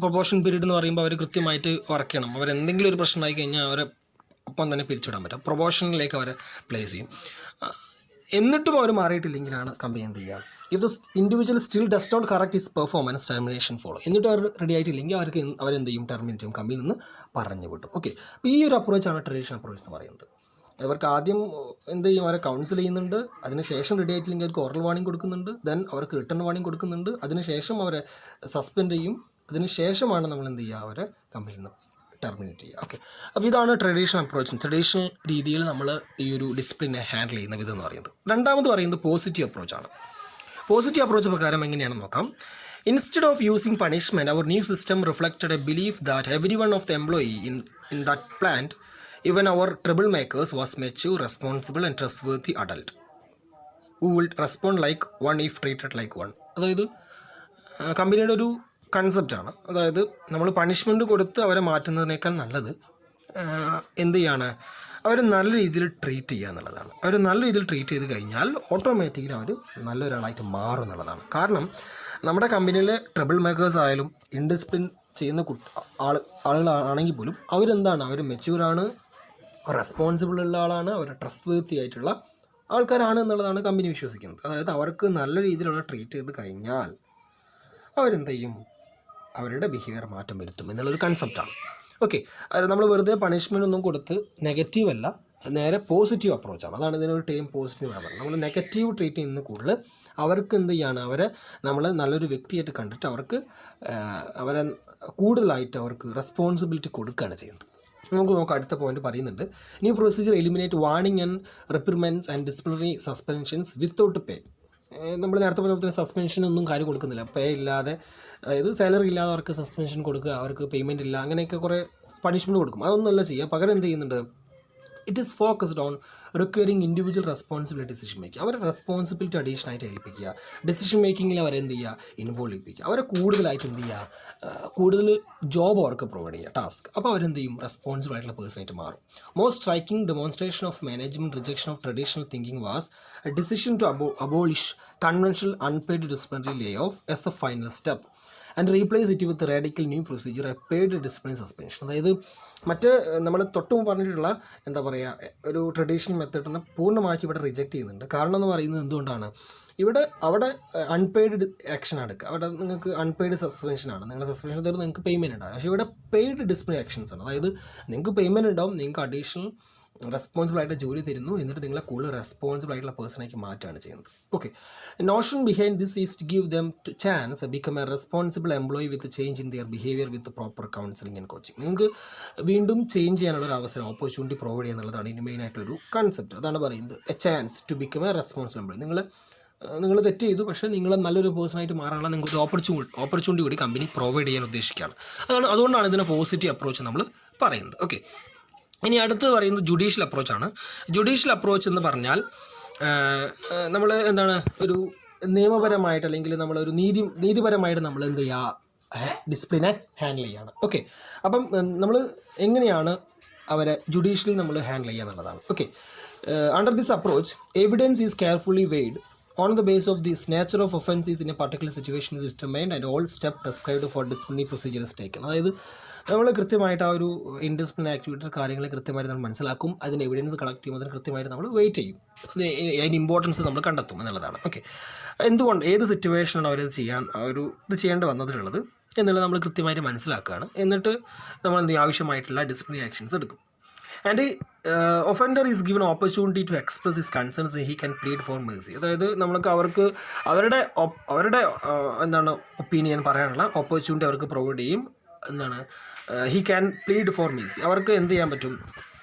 [SPEAKER 1] പ്രൊബോഷൻ പീരീഡ് എന്ന് പറയുമ്പോൾ അവർ കൃത്യമായിട്ട് വർക്ക് ചെയ്യണം. അവരെന്തെങ്കിലും ഒരു പ്രശ്നം ആയി കഴിഞ്ഞാൽ അവരെ ഒപ്പം തന്നെ പിരിച്ചുവിടാൻ പറ്റും. പ്രൊബോഷനിലേക്ക് അവരെ പ്ലേസ് ചെയ്യും. എന്നിട്ടും അവർ മാറിയിട്ടില്ലെങ്കിലാണ് കമ്പനി എന്ത് ചെയ്യുക, if the individual still does not correct his performance, termination follow. എന്നിട്ട് അവർ റെഡി ആയിട്ടില്ലെങ്കിൽ അവരെന്ത് ചെയ്യും, ടെർമിനേറ്റ് ചെയ്യും, കമ്പനിയിൽ നിന്ന് പറഞ്ഞു വിട്ടും. ഓക്കെ, അപ്പോൾ ഈ ഒരു അപ്രോച്ചാണ് ട്രഡീഷണൽ അപ്രോച്ച് എന്ന് പറയുന്നത്. അവർക്ക് ആദ്യം എന്ത് ചെയ്യും, അവരെ കൗൺസിൽ ചെയ്യുന്നുണ്ട്, അതിനുശേഷം റെഡി ആയിട്ടില്ലെങ്കിൽ അവർക്ക് ഓറൽ വാർണിംഗ് കൊടുക്കുന്നുണ്ട്, ദെൻ അവർക്ക് റിട്ടേൺ വാർണിംഗ് കൊടുക്കുന്നുണ്ട്, അതിനുശേഷം അവരെ സസ്പെൻഡ് ചെയ്യും, അതിനുശേഷമാണ് നമ്മൾ എന്ത് ചെയ്യുക, അവരെ കമ്പനിയിൽ നിന്ന് ടെർമിനേറ്റ് ചെയ്യുക. ഓക്കെ, അപ്പോൾ ഇതാണ് ട്രഡീഷണൽ അപ്രോച്ച്. ട്രഡീഷണൽ രീതിയിൽ നമ്മൾ ഈ ഒരു ഡിസിപ്ലിനെ ഹാൻഡിൽ ചെയ്യുന്ന വിധം എന്ന് പറയുന്നത്. രണ്ടാമത് പറയുന്നത് പോസിറ്റീവ് അപ്രോച്ചാണ്. പോസിറ്റീവ് അപ്രോച്ച് പ്രകാരം എങ്ങനെയാണെന്ന് നോക്കാം. Instead of using punishment, our new system reflected a belief that every one of the employee in that plant, even our troublemakers, was mature, responsible and trustworthy adult who will respond like one if treated like one. അതായത് കമ്പനിയുടെ ഒരു കൺസെപ്റ്റാണ്. അതായത് നമ്മൾ punishment കൊടുത്ത് അവരെ മാറ്റുന്നതിനേക്കാൾ നല്ലത് എന്ത് ചെയ്യാണ്, അവർ നല്ല രീതിയിൽ ട്രീറ്റ് ചെയ്യുക എന്നുള്ളതാണ്. അവർ നല്ല രീതിയിൽ ട്രീറ്റ് ചെയ്ത് കഴിഞ്ഞാൽ ഓട്ടോമാറ്റിക്കലി അവർ നല്ലൊരാളായിട്ട് മാറും എന്നുള്ളതാണ്. കാരണം നമ്മുടെ കമ്പനിയിലെ ട്രബിൾ മേക്കേഴ്സ് ആയാലും ഇൻഡിസിപ്ലിൻ ചെയ്യുന്ന ആളുകളാണെങ്കിൽ പോലും അവരെന്താണ്, അവർ മെച്യൂറാണ്, റെസ്പോൺസിബിൾ ഉള്ള ആളാണ്, അവർ ട്രസ്റ്റ് വർത്തി ആയിട്ടുള്ള ആൾക്കാരാണ് എന്നുള്ളതാണ് കമ്പനി വിശ്വസിക്കുന്നത്. അതായത് അവർക്ക് നല്ല രീതിയിലുള്ള ട്രീറ്റ് ചെയ്ത് കഴിഞ്ഞാൽ അവരെന്ത് ചെയ്യും, അവരുടെ ബിഹേവിയർ മാറ്റം വരുത്തും എന്നുള്ളൊരു കൺസെപ്റ്റാണ്. ഓക്കെ, അത് നമ്മൾ വെറുതെ പണിഷ്മെൻ്റ് ഒന്നും കൊടുത്ത് നെഗറ്റീവ് അല്ല, നേരെ പോസിറ്റീവ് അപ്രോച്ചാണ്. അതാണ് ഇതിനൊരു ടൈം പോസിറ്റീവ് ആണ്. നമ്മൾ നെഗറ്റീവ് ട്രീറ്റ് ചെയ്യുന്ന കൂടുതൽ അവർക്ക് എന്ത് ചെയ്യാണ്, അവരെ നമ്മൾ നല്ലൊരു വ്യക്തിയായിട്ട് കണ്ടിട്ട് അവരെ കൂടുതലായിട്ട് അവർക്ക് റെസ്പോൺസിബിലിറ്റി കൊടുക്കുകയാണ് ചെയ്യുന്നത്. നമുക്ക് നോക്കാം, അടുത്ത പോയിന്റ് പറയുന്നുണ്ട്. New procedure eliminate warning and reprimands and disciplinary suspensions without pay. നമ്മൾ നേരത്തെ പറഞ്ഞ പോലെ തന്നെ സസ്പെൻഷനൊന്നും കാര്യം കൊടുക്കുന്നില്ല, പേ ഇല്ലാതെ, അതായത് സാലറി ഇല്ലാതെ അവർക്ക് സസ്പെൻഷൻ കൊടുക്കുക, അവർക്ക് പേയ്മെൻറ്റ് ഇല്ല, അങ്ങനെയൊക്കെ കുറേ പണിഷ്മെൻറ്റ് കൊടുക്കും. അതൊന്നുമല്ല ചെയ്യുക. പകരം എന്ത് ചെയ്യുന്നുണ്ട്, it is focused on requiring individual responsibility decision making. അവരെ റെസ്പോൺസിബിലിറ്റി അഡീഷണൽ ആയിട്ട് ഏൽപ്പിക്കുക, ഡിസിഷൻ മേക്കിങ്ങിൽ അവരെന്ത് ചെയ്യുക, ഇൻവോൾവ് ചെയ്യിപ്പിക്കുക, അവരെ കൂടുതലായിട്ട് എന്ത് ചെയ്യുക, കൂടുതൽ ജോബ് അവർക്ക് പ്രൊവൈഡ് ചെയ്യുക, ടാസ്ക്. അപ്പോൾ അവരെന്ത് ചെയ്യും, റെസ്പോൺസിബിൾ ആയിട്ടുള്ള പേഴ്സണായിട്ട് മാറും. Most striking demonstration of management rejection of traditional thinking was a decision to abolish conventional unpaid disciplinary lay off as a final step and replace it with radical new procedure a paid discipline suspension. അതായത് മറ്റ് നമ്മൾ തൊട്ടും പറഞ്ഞിട്ടുള്ള എന്താ പറയുക ഒരു traditional മെത്തേഡിനെ പൂർണ്ണമാക്കി ഇവിടെ reject ചെയ്യുന്നുണ്ട്. കാരണം എന്ന് പറയുന്നത് എന്തുകൊണ്ടാണ്, അവിടെ അൺപെയ്ഡ് ആക്ഷൻ എടുക്കുക, അവിടെ നിങ്ങൾക്ക് അൺപെയ്ഡ് സസ്പെൻഷനാണ്, നിങ്ങളുടെ സസ്പെൻഷൻ തരുന്നത് നിങ്ങൾക്ക് പേയ്മെൻറ്റ് ഉണ്ടാകും. പക്ഷേ ഇവിടെ പെയ്ഡ് ഡിസിപ്ലിൻ ആക്ഷൻസ് ആണ്. അതായത് നിങ്ങൾക്ക് പേയ്മെൻറ്റ് ഉണ്ടാവും, നിങ്ങൾക്ക് അഡീഷണൽ റെസ്പോൺസിബിൾ ആയിട്ട് ജോലി തരുന്നു, എന്നിട്ട് നിങ്ങളെ കൂടുതൽ റെസ്പോൺസിബിൾ ആയിട്ടുള്ള പേഴ്സണാക്കി മാറ്റാണ് ചെയ്യുന്നത്. Okay, notion behind this is to give them to chance become a responsible employee with change in their behaviour with proper counselling and coaching. നിങ്ങൾക്ക് വീണ്ടും ചേഞ്ച് ചെയ്യാനുള്ള ഒരു അവസരം, ഓപ്പർച്യൂണിറ്റി പ്രൊവൈഡ് ചെയ്യുക എന്നുള്ളതാണ് ഇതിന് മെയിനായിട്ടൊരു കൺസെപ്റ്റ്. അതാണ് പറയുന്നത് a chance to become a responsible employee. നിങ്ങൾ തെറ്റ് ചെയ്തു, പക്ഷേ നിങ്ങൾ നല്ലൊരു പേഴ്സണായിട്ട് മാറാനുള്ള നിങ്ങൾക്ക് ഒരു ഓപ്പർച്യൂണിറ്റി കൂടി കമ്പനി പ്രൊവൈഡ് ചെയ്യാൻ ഉദ്ദേശിക്കുകയാണ്. അതുകൊണ്ടാണ് ഇതിനെ പോസിറ്റീവ് അപ്രോച്ച് നമ്മൾ പറയുന്നത്. ഓക്കെ, ഇനി അടുത്ത് പറയുന്നത് ജുഡീഷ്യൽ അപ്രോച്ചാണ്. ജുഡീഷ്യൽ അപ്രോച്ച് എന്ന് പറഞ്ഞാൽ നമ്മൾ എന്താണ് ഒരു നിയമപരമായിട്ട് അല്ലെങ്കിൽ നമ്മളൊരു നീതിപരമായിട്ട് നമ്മൾ എന്ത് ചെയ്യുക, ഡിസിപ്ലിനെ ഹാൻഡിൽ ചെയ്യാണ്. ഓക്കെ, അപ്പം നമ്മൾ എങ്ങനെയാണ് അവരെ ജുഡീഷ്യലി നമ്മൾ ഹാൻഡിൽ ചെയ്യുക എന്നുള്ളതാണ്. Okay, under this approach evidence is carefully weighed on the basis of this nature of offences in a particular situation is determined and all step prescribed for disciplinary procedure is taken. അതായത് നമ്മൾ കൃത്യമായിട്ട് ആ ഒരു interdisciplinary activity കാര്യങ്ങൾ കൃത്യമായിട്ട് നമ്മൾ മനസ്സിലാക്കും, അതിന് എവിഡൻസ് കളക്ട് ചെയ്യും, അതിന് കൃത്യമായിട്ട് നമ്മൾ വെയിറ്റ് ചെയ്യും, അതിന് ഇമ്പോർട്ടൻസ് നമ്മൾ കണ്ടെത്തും എന്നുള്ളതാണ്. ഓക്കെ, എന്തുകൊണ്ട് ഏത് സിറ്റുവേഷനാണ് അവരത് ഇത് ചെയ്യേണ്ടി വന്നിട്ടുള്ളത് എന്നുള്ളത് നമ്മൾ കൃത്യമായിട്ട് മനസ്സിലാക്കുകയാണ്. എന്നിട്ട് നമ്മൾ ആവശ്യമായിട്ടുള്ള ഡിസിപ്ലിനറി ആക്ഷൻസ് എടുക്കും. And offender is given opportunity to express his concerns he can plead for mercy. അതായത് അവർക്ക് അവരുടെ എന്താണ് ഒപ്പീനിയൻ പറയാനുള്ള ഓപ്പർച്യൂണിറ്റി അവർക്ക് പ്രൊവൈഡ് ചെയ്യും. He can plead for Mercy. അവർക്ക് എന്ത് ചെയ്യാൻ പറ്റും,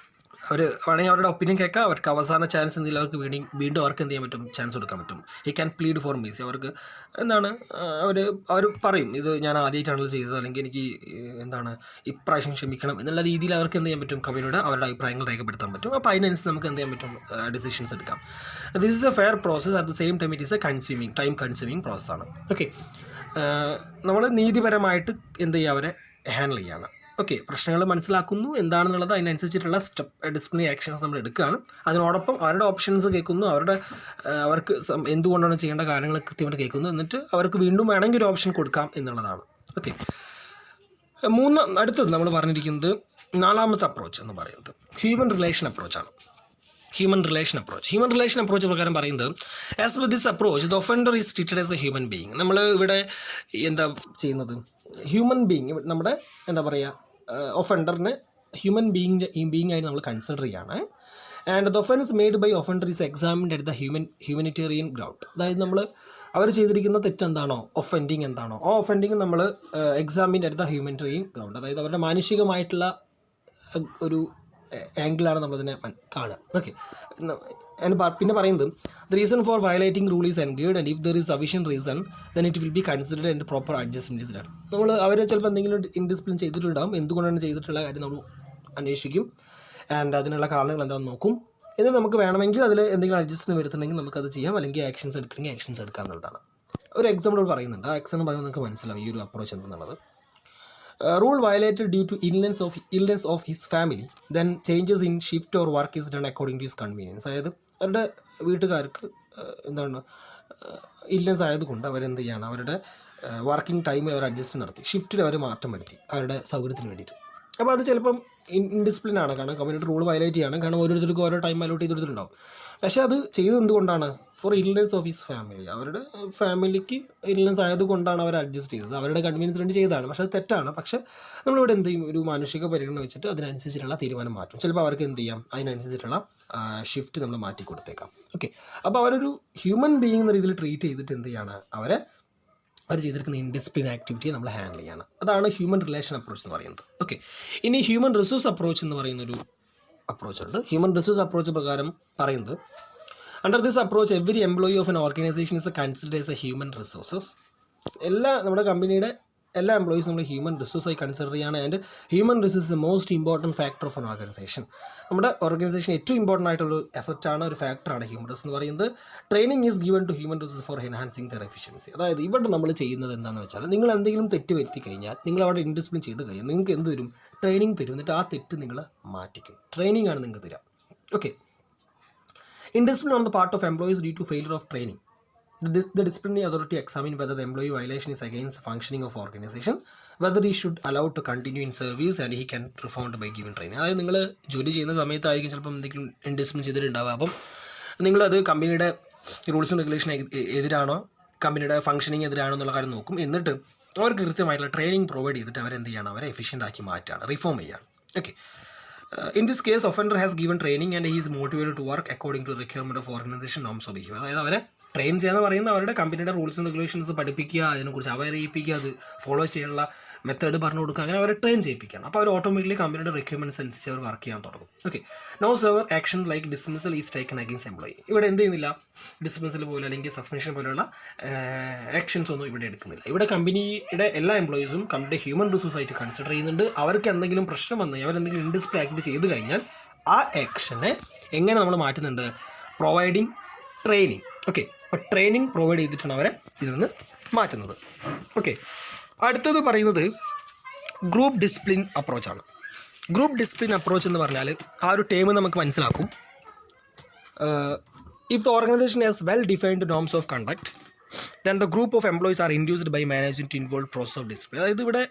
[SPEAKER 1] അവർ വേണമെങ്കിൽ അവരുടെ ഒപ്പീനിയൻ കേൾക്കാം, അവർക്ക് അവസാന ചാൻസ് എന്തെങ്കിലും അവർക്ക് വീണ്ടും അവർക്ക് എന്ത് ചെയ്യാൻ പറ്റും, ചാൻസ് കൊടുക്കാൻ പറ്റും. He can plead for Mercy. അവർക്ക് അവർ പറയും, ഇത് ഞാൻ ആദ്യമായിട്ടാണല്ലോ ചെയ്തത്, അല്ലെങ്കിൽ എനിക്ക് ഇപ്രാവശ്യം ക്ഷമിക്കണം എന്നുള്ള രീതിയിൽ അവർക്ക് എന്ത് ചെയ്യാൻ പറ്റും, കമ്പനിയോട് അവരുടെ അഭിപ്രായങ്ങൾ രേഖപ്പെടുത്താൻ പറ്റും. അപ്പോൾ അതിനനുസരിച്ച് നമുക്ക് എന്ത് ചെയ്യാൻ പറ്റും, ഡിസിഷൻസ് എടുക്കാം. This is A fair process, at the same time it is A time consuming പ്രോസസ്സാണ്. ഓക്കെ, നമ്മൾ നീതിപരമായിട്ട് എന്ത് ചെയ്യുക, അവരെ ഹാൻഡിൽ ചെയ്യാണ്. ഓക്കെ, പ്രശ്നങ്ങൾ മനസ്സിലാക്കുന്നു എന്താണെന്നുള്ളത്, അതിനനുസരിച്ചിട്ടുള്ള ഡിസിപ്ലിനറി ആക്ഷൻസ് നമ്മൾ എടുക്കുകയാണ്. അതിനോടൊപ്പം അവരുടെ ഓപ്ഷൻസ് കേൾക്കുന്നു, അവർക്ക് എന്തുകൊണ്ടാണ് ചെയ്യേണ്ട കാര്യങ്ങൾ കൃത്യമായിട്ട് കേൾക്കുന്നു, എന്നിട്ട് അവർക്ക് വീണ്ടും വേണമെങ്കിൽ ഒരു ഓപ്ഷൻ കൊടുക്കാം എന്നുള്ളതാണ്. ഓക്കെ, അടുത്തത് നമ്മൾ പറഞ്ഞിരിക്കുന്നത് നാലാമത്തെ അപ്രോച്ച് എന്ന് പറയുന്നത് ഹ്യൂമൻ റിലേഷൻ അപ്രോച്ചാണ്. ഹ്യൂമൻ റിലേഷൻ അപ്രോച്ച് പ്രകാരം പറയുന്നത് as with this approach the offender is treated as a human being. നമ്മൾ ഇവിടെ എന്താ ചെയ്യുന്നത്, ഹ്യൂമൻ ബീയിങ് നമ്മുടെ ഒഫൻഡറിനെ ഹ്യൂമൻ ബീയിങ് ആയിട്ട് നമ്മൾ കൺസിഡർ ചെയ്യാണ്. And the offence made by offender is examined at the humanitarian ground. അതായത് അവർ ചെയ്തിരിക്കുന്ന തെറ്റെന്താണോ, ഒഫൻഡിങ് എന്താണോ, ആ ഒഫൻഡിങ് നമ്മൾ examined at the humanitarian ground. അതായത് അവരുടെ മാനുഷികമായിട്ടുള്ള ഒരു ആംഗിളാണ് നമ്മളതിനെ കാണുക. ഓക്കെ, പിന്നെ പറയുന്നത് the reason for violating rule is enquired and if there is sufficient reason then it will be considered and proper adjustment is done. അവർ ചിലപ്പോൾ എന്തെങ്കിലും ഇൻഡിസിപ്ലിൻ ചെയ്തിട്ടുണ്ടാകും, എന്തുകൊണ്ടാണ് ചെയ്തിട്ടുള്ള കാര്യം നമ്മൾ അന്വേഷിക്കും, ആൻഡ് അതിനുള്ള കാരണങ്ങൾ എന്താണെന്ന് നോക്കും. എന്നിട്ട് നമുക്ക് വേണമെങ്കിൽ അതിൽ എന്തെങ്കിലും അഡ്ജസ്റ്റ്മെൻറ്റ് വരുത്തുന്നെങ്കിൽ നമുക്കത് ചെയ്യാം, അല്ലെങ്കിൽ ആക്ഷൻസ് എടുക്കണമെങ്കിൽ ആക്ഷൻസ് എടുക്കാം എന്നുള്ളതാണ്. ഒരു എക്സാമ്പിൾ പറയുന്നുണ്ട്, ആ എക്സാമ്പിൾ പറയുമ്പോൾ നിങ്ങൾക്ക് മനസ്സിലാവും ഈ ഒരു അപ്രോച്ച് എന്തെന്നുള്ളത്. Rule violated due to illness of his family then changes in shift or work is done according to his convenience. അതായത് അവരുടെ വീട്ടുകാർക്ക് ഇൽനെസ് ആയതുകൊണ്ട് അവരെന്ത് ചെയ്യാണ്, അവരുടെ വർക്കിംഗ് ടൈം അവർ അഡ്ജസ്റ്റ് നടത്തി, ഷിഫ്റ്റിൽ അവർ മാറ്റം വരുത്തി അവരുടെ സൗകര്യത്തിന് വേണ്ടിയിട്ട്. അപ്പോൾ അത് ചിലപ്പം ഇൻഡിസിപ്ലിൻ ആണ്, കാരണം കമ്മ്യൂണിറ്റി റൂൾ വയലേറ്റ് ചെയ്യാണ്, കാരണം ഓരോരുത്തർക്കും ഓരോ ടൈം അലോട്ട് ചെയ്തിട്ടുണ്ടാവും. പക്ഷേ അത് ചെയ്തത് എന്തുകൊണ്ടാണ്, for illness of his family, അവരുടെ ഫാമിലിക്ക് ഇൽനെസ് ആയതുകൊണ്ടാണ് അവർ അഡ്ജസ്റ്റ് ചെയ്തത്, അവരുടെ കൺവീനിയൻസ് വേണ്ടി ചെയ്തതാണ്. പക്ഷേ അത് തെറ്റാണ്. പക്ഷേ നമ്മളിവിടെ എന്ത് ചെയ്യും, ഒരു മാനുഷിക പരിഗണന വെച്ചിട്ട് അതിനനുസരിച്ചിട്ടുള്ള തീരുമാനം മാറ്റും. ചിലപ്പോൾ അവർക്ക് എന്ത് ചെയ്യാം, അതിനനുസരിച്ചിട്ടുള്ള ഷിഫ്റ്റ് നമ്മൾ മാറ്റി കൊടുത്തേക്കാം. ഓക്കെ, അപ്പോൾ അവരൊരു ഹ്യൂമൻ ബീയിങ് എന്ന രീതിയിൽ ട്രീറ്റ് ചെയ്തിട്ട് എന്ത് ചെയ്യാണ്, അവർ ചെയ്തിരിക്കുന്ന ഇൻഡിസിപ്ലിൻ ആക്ടിവിറ്റിയെ നമ്മൾ ഹാൻഡിൽ ചെയ്യണം. അതാണ് ഹ്യൂമൻ റിലേഷൻ അപ്രോച്ച് എന്ന് പറയുന്നത്. ഓക്കെ, ഇനി ഹ്യൂമൻ റിസോഴ്സ് അപ്രോച്ച് എന്ന് പറയുന്നൊരു അപ്രോച്ചുണ്ട്. ഹ്യൂമൻ റിസോഴ്സ് അപ്രോച്ച് പ്രകാരം പറയുന്നത് under this approach every employee of an organisation is considered as a human resources. നമ്മുടെ കമ്പനിയുടെ എല്ലാ എംപ്ലോയീസും നമ്മൾ ഹ്യൂമൻ റിസോഴ്സായി കൺസിഡർ ചെയ്യുകയാണ്. And human resource the most important factor of an organisation. നമ്മുടെ ഓർഗനൈസേഷൻ ഏറ്റവും ഇമ്പോർട്ടൻ്റ് ആയിട്ടുള്ള അസറ്റാണ്, ഒരു ഫാക്ടറാണ് ഹ്യൂമൻ റിസോഴ്സ് എന്ന് പറയുന്നത്. Training is given to human resource for enhancing their efficiency. അതായത് ഇവിടെ നമ്മൾ ചെയ്യുന്നത് എന്താണെന്ന് വെച്ചാൽ, നിങ്ങൾ എന്തെങ്കിലും തെറ്റ് വരുത്തി കഴിഞ്ഞാൽ, നിങ്ങൾ അവിടെ ഇൻഡിസിപ്ലിൻ ചെയ്ത് കഴിഞ്ഞാൽ നിങ്ങൾക്ക് എന്ത് തരും, ട്രെയിനിങ് തരും. എന്നിട്ട് ആ തെറ്റ് നിങ്ങൾ മാറ്റിക്കും. ട്രെയിനിങ് ആണ് നിങ്ങൾക്ക് തരിക. Okay, indiscipline on the part of employees due to failure of training. The disciplinary authority examine whether the employee violation is against functioning of organization, whether he should allow to continue in service and he can performed by given training. അതായത് നിങ്ങൾ ജോലി ചെയ്യുന്ന സമയത്തായിരിക്കും ചിലപ്പം എന്തെങ്കിലും indiscipline ചെയ്തിട്ടുണ്ടാവുക. അപ്പം നിങ്ങളത് കമ്പനിയുടെ റൂൾസും റെഗുലേഷൻ എതിരാണോ കമ്പനിയുടെ ഫംഗ്ഷനിങ് എതിരാണോ എന്നുള്ള കാര്യം നോക്കും. എന്നിട്ട് അവർക്ക് കൃത്യമായിട്ടുള്ള ട്രെയിനിങ് പ്രൊവൈഡ് ചെയ്തിട്ട് അവരെന്ത് ചെയ്യണം, അവരെ എഫിഷ്യൻ്റ് ആക്കി മാറ്റുകയാണ്, റിഫോം ചെയ്യുകയാണ്. Okay, in this case offender has given training and he is motivated to work according to the requirement of organization norms of behavior. അതായത് അവരെ ട്രെയിൻ ചെയ്യാന്ന് പറയുന്നത് അവരുടെ കമ്പനിയുടെ റൂൾസ് ആൻഡ് റെഗുലേഷൻസ് പഠിപ്പിക്കുക, അതിനെക്കുറിച്ച് അവരയിപ്പിക്കുക, അത് ഫോളോ ചെയ്യാനുള്ള മെത്തേഡ് പറഞ്ഞു കൊടുക്കുക, അങ്ങനെ അവരെ ട്രെയിൻ ചെയ്യിപ്പിക്കണം. അപ്പോൾ അവർ ഓട്ടോമാറ്റിക്കലി കമ്പനിയുടെ റിക്വയർമെൻറ്റ്സ് അനുസരിച്ച് അവർ വർക്ക് ചെയ്യാൻ തുടങ്ങും. Okay, no severe action like dismissal is taken against employee. ഇവിടെ എന്ത് ചെയ്യുന്നില്ല, ഡിസ്മിസൽ പോലെ അല്ലെങ്കിൽ സസ്പെൻഷൻ പോലെയുള്ള ആക്ഷൻസ് ഒന്നും ഇവിടെ എടുക്കുന്നില്ല. ഇവിടെ കമ്പനിയുടെ എല്ലാ എംപ്ലോയീസും കമ്പനിയുടെ ഹ്യൂമൻ റിസോഴ്സ് ആയിട്ട് കൺസിഡർ ചെയ്യുന്നുണ്ട്. അവർക്ക് എന്തെങ്കിലും പ്രശ്നം വന്നു അവരെന്തെങ്കിലും ഇൻഡിസിപ്ലിൻ ആക്ട് ചെയ്ത് കഴിഞ്ഞാൽ ആ ആക്ഷനെ എങ്ങനെ നമ്മൾ മാറ്റുന്നുണ്ട്, പ്രൊവൈഡിങ് ട്രെയിനിങ്. ഓക്കെ, അപ്പോൾ ട്രെയിനിങ് പ്രൊവൈഡ് ചെയ്തിട്ടാണ് അവരെ ഇതിൽ നിന്ന് മാറ്റുന്നത്. ഓക്കെ, അടുത്തത് പറയുന്നത് ഗ്രൂപ്പ് ഡിസിപ്ലിൻ അപ്രോച്ചാണ്. ഗ്രൂപ്പ് ഡിസിപ്ലിൻ അപ്രോച്ച് എന്ന് പറഞ്ഞാൽ ആ ഒരു ടേം നമുക്ക് മനസ്സിലാക്കും. If the organisation has well defined norms of conduct then the group of employees are induced by management to involve process of discipline. അതായത് ഇവിടെ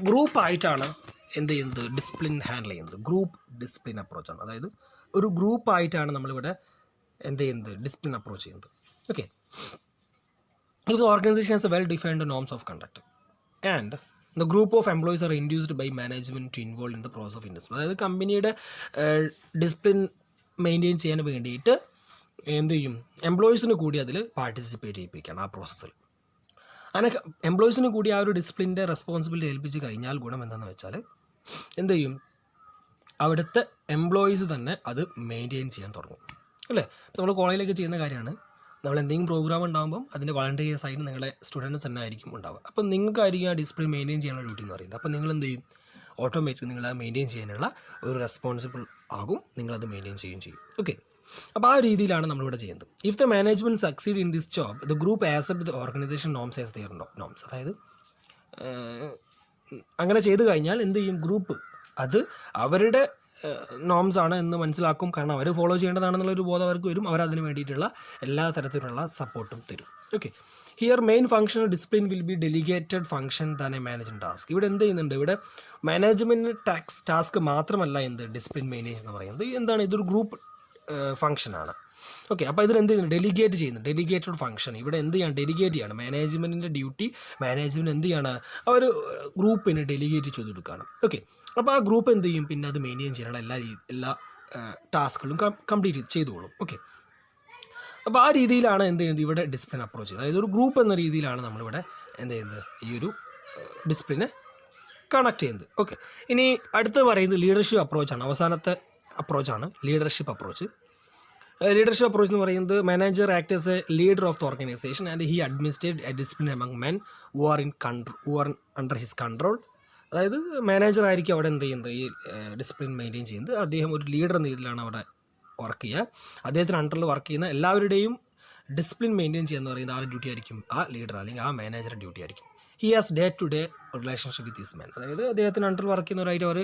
[SPEAKER 1] ഗ്രൂപ്പായിട്ടാണ് എന്ത് ചെയ്യുന്നത്, ഡിസിപ്ലിൻ ഹാൻഡിൽ ചെയ്യുന്നത്. ഗ്രൂപ്പ് ഡിസിപ്ലിൻ അപ്രോച്ചാണ്. അതായത് ഒരു ഗ്രൂപ്പായിട്ടാണ് നമ്മളിവിടെ എന്ത് ചെയ്യുന്നത്, ഡിസിപ്ലിൻ അപ്രോച്ച് ചെയ്യുന്നത്. Okay, if the organization has a well-defined norms of conduct and the group of employees are induced by management to involve in the process of indiscipline. അതായത് കമ്പനിയുടെ ഡിസിപ്ലിൻ മെയിൻറ്റെയിൻ ചെയ്യാൻ വേണ്ടിയിട്ട് എന്ത് ചെയ്യും, എംപ്ലോയീസിന് കൂടി അതിൽ പാർട്ടിസിപ്പേറ്റ് ചെയ്യിപ്പിക്കണം ആ പ്രോസസ്സിൽ. അങ്ങനെ എംപ്ലോയീസിന് കൂടി ആ ഒരു ഡിസിപ്ലിൻ്റെ റെസ്പോൺസിബിലിറ്റി ഏൽപ്പിച്ച് കഴിഞ്ഞാൽ ഗുണം എന്താണെന്ന് വെച്ചാൽ എന്ത് ചെയ്യും, അവിടുത്തെ എംപ്ലോയീസ് തന്നെ അത് മെയിൻറ്റെയിൻ ചെയ്യാൻ തുടങ്ങും. അല്ലേ, നമ്മൾ കോളേജിലൊക്കെ ചെയ്യുന്ന കാര്യമാണ്. നമ്മൾ എന്തെങ്കിലും പ്രോഗ്രാം ഉണ്ടാകുമ്പം അതിൻ്റെ വളണ്ടിയേഴ്സ് ആയിട്ട് നിങ്ങളെ സ്റ്റുഡൻറ്റ്സ് തന്നെ ആയിരിക്കും ഉണ്ടാവുക. അപ്പം നിങ്ങൾക്കായിരിക്കും ആ ഡിസിപ്ലിൻ മെയിൻറ്റെയിൻ ചെയ്യാനുള്ള ഡ്യൂട്ടി എന്ന് പറയുന്നത്. അപ്പം നിങ്ങൾ എന്ത് ചെയ്യും, ഓട്ടോമാറ്റിക് നിങ്ങൾ ആ മെയിൻറ്റെയിൻ ചെയ്യാനുള്ള ഒരു റെസ്പോൺസിബിൾ ആകും, നിങ്ങളത് മെയിൻറ്റെയിൻ ചെയ്യും. ഓക്കെ, അപ്പോൾ ആ രീതിയിലാണ് നമ്മളിവിടെ ചെയ്യുന്നത്. If the management succeed in this job the group accept the organisation norms as their norms. അതായത് അങ്ങനെ ചെയ്ത് കഴിഞ്ഞാൽ എന്ത് ചെയ്യും, ഗ്രൂപ്പ് അത് അവരുടെ നോംസ് ആണ് എന്ന് മനസ്സിലാക്കും. കാരണം അവർ ഫോളോ ചെയ്യേണ്ടതാണെന്നുള്ളൊരു ബോധം അവർക്ക് വരും. അവരതിന് വേണ്ടിയിട്ടുള്ള എല്ലാ തരത്തിലുള്ള സപ്പോർട്ടും തരും. Okay, here main function discipline will be delegated function than A management task. ഇവിടെ എന്ത് ചെയ്യുന്നുണ്ട്, ഇവിടെ മാനേജ്മെൻറ്റ് ടാസ്ക് മാത്രമല്ല എന്ത് ഡിസിപ്ലിൻ മെയിൻറ്റെയിൻ എന്ന് പറയുന്നത്. എന്താണ്, ഇതൊരു ഗ്രൂപ്പ് ഫംഗ്ഷനാണ്. ഓക്കെ, അപ്പോൾ ഇതിൽ എന്ത് ചെയ്യുന്നു, ഡെലിഗേറ്റ് ചെയ്യുന്നു. ഡെലിഗേറ്റഡ് ഫംഗ്ഷൻ ഇവിടെ എന്ത് ചെയ്യാണ്, ഡെലിഗേറ്റ് ചെയ്യാണ്. മാനേജ്മെൻറ്റിൻ്റെ ഡ്യൂട്ടി മാനേജ്മെൻറ്റ് എന്ത് ചെയ്യാണ്, അവർ ഗ്രൂപ്പിന് ഡെലിഗേറ്റ് ചെയ്ത് കൊടുക്കുകയാണ്. ഓക്കെ, അപ്പോൾ ആ ഗ്രൂപ്പ് എന്ത് ചെയ്യും, പിന്നെ അത് മെയിൻറ്റെയിൻ ചെയ്യാനുള്ള എല്ലാ ടാസ്കുകളും കംപ്ലീറ്റ് ചെയ്തോളും. ഓക്കെ, അപ്പോൾ ആ രീതിയിലാണ് എന്ത് ചെയ്യുന്നത്, ഇവിടെ ഡിസിപ്ലിൻ അപ്രോച്ച് ചെയ്യുന്നത്. അതായത് ഒരു ഗ്രൂപ്പ് എന്ന രീതിയിലാണ് നമ്മളിവിടെ എന്ത് ചെയ്യുന്നത്, ഈ ഒരു ഡിസിപ്ലിനെ കണക്ട് ചെയ്യുന്നത്. ഓക്കെ, ഇനി അടുത്ത് പറയുന്നത് ലീഡർഷിപ്പ് അപ്രോച്ചാണ്. അവസാനത്തെ അപ്രോച്ചാണ് ലീഡർഷിപ്പ് അപ്രോച്ച്. ലീഡർഷിപ്പ് അപ്രോച്ച് എന്ന് പറയുന്നത് manager act as A leader of the organisation and he administrate A discipline among men who are under his control. അതായത് മാനേജർ ആയിരിക്കും അവിടെ എന്ത് ചെയ്യുന്നത്, ഈ ഡിസിപ്ലിൻ മെയിൻറ്റെയിൻ ചെയ്യുന്നത്. അദ്ദേഹം ഒരു ലീഡർ എന്ന രീതിയിലാണ് അവിടെ വർക്ക് ചെയ്യുക. അദ്ദേഹത്തിന് അണ്ടറിൽ വർക്ക് ചെയ്യുന്ന എല്ലാവരുടെയും ഡിസിപ്ലിൻ മെയിൻറ്റെയിൻ ചെയ്യുക എന്ന് പറയുന്നത് ആരുടെ ഡ്യൂട്ടി ആയിരിക്കും, ആ ലീഡർ അല്ലെങ്കിൽ ആ മാനേജറുടെ ഡ്യൂട്ടി ആയിരിക്കും. He has day to day relationship with his man. അതായത് അദ്ദേഹത്തിന് അണ്ടർ വർക്ക് ചെയ്യുന്നവരായിട്ട് അവർ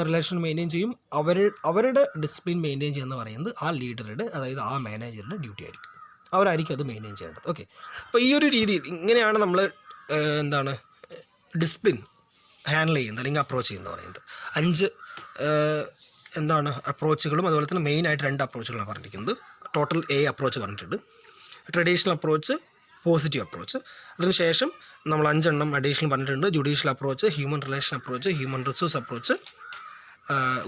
[SPEAKER 1] റിലേഷൻ മെയിൻറ്റെയിൻ ചെയ്യും. അവരുടെ ഡിസിപ്ലിൻ മെയിൻറ്റെയിൻ ചെയ്യുന്ന പറയുന്നത് ആ ലീഡറുടെ, അതായത് ആ മാനേജറുടെ ഡ്യൂട്ടി ആയിരിക്കും. അവരായിരിക്കും അത് മെയിൻറ്റെയിൻ ചെയ്യേണ്ടത്. ഓക്കെ, അപ്പോൾ ഈ ഒരു രീതിയിൽ ഇങ്ങനെയാണ് നമ്മൾ എന്താണ് ഡിസിപ്ലിൻ ഹാൻഡിൽ ചെയ്യുന്നത് അല്ലെങ്കിൽ അപ്രോച്ച് ചെയ്യുന്നത് പറയുന്നത്. 5 എന്താണ് അപ്രോച്ചുകളും അതുപോലെ തന്നെ മെയിനായിട്ട് 2 അപ്രോച്ചുകളാണ് പറഞ്ഞിരിക്കുന്നത്. ടോട്ടൽ അപ്രോച്ച് പറഞ്ഞിട്ടുണ്ട്. Traditional approach, positive approach. അതിനുശേഷം നമ്മൾ 5 എണ്ണം അഡീഷണൽ പറഞ്ഞിട്ടുണ്ട്. Judicial approach, human relation approach, human resource approach,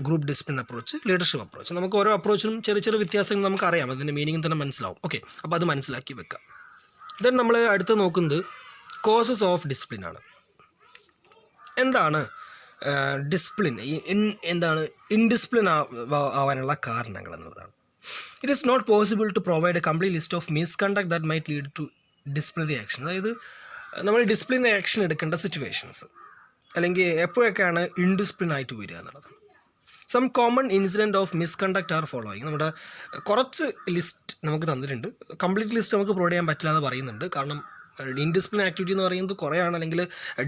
[SPEAKER 1] group discipline approach, leadership approach. നമുക്ക് ഓരോ അപ്രോച്ചിനും ചെറിയ ചെറിയ വ്യത്യാസങ്ങൾ നമുക്കറിയാം, അതിൻ്റെ മീനിങ് തന്നെ മനസ്സിലാവും. ഓക്കെ, അപ്പോൾ അത് മനസ്സിലാക്കി വെക്കാം. ദെൻ നമ്മൾ അടുത്ത് നോക്കുന്നത് കോസസ് ഓഫ് ഡിസിപ്ലിൻ ആണ്. എന്താണ് ഡിസിപ്ലിൻ, എന്താണ് ഇൻഡിസിപ്ലിൻ ആവാനുള്ള കാരണങ്ങൾ എന്നുള്ളതാണ്. It is not possible to provide a complete list of misconduct that might lead to disciplinary action. അതായത് നമ്മൾ ഡിസിപ്ലിനറി ആക്ഷൻ എടുക്കേണ്ട സിറ്റുവേഷൻസ് അല്ലെങ്കിൽ എപ്പോഴൊക്കെയാണ് ഇൻഡിസിപ്ലിൻ ആയിട്ട് വരിക എന്നുള്ളതാണ്. Some common incident of misconduct are following. നമ്മുടെ കുറച്ച് ലിസ്റ്റ് നമുക്ക് തന്നിട്ടുണ്ട്. കംപ്ലീറ്റ് ലിസ്റ്റ് നമുക്ക് പ്രൊവൈഡ് ചെയ്യാൻ പറ്റില്ല എന്ന് പറയുന്നുണ്ട്. കാരണം ഇൻഡിസിപ്ലിൻ ആക്ടിവിറ്റി എന്ന് പറയുന്നത് കുറേയാണ്, അല്ലെങ്കിൽ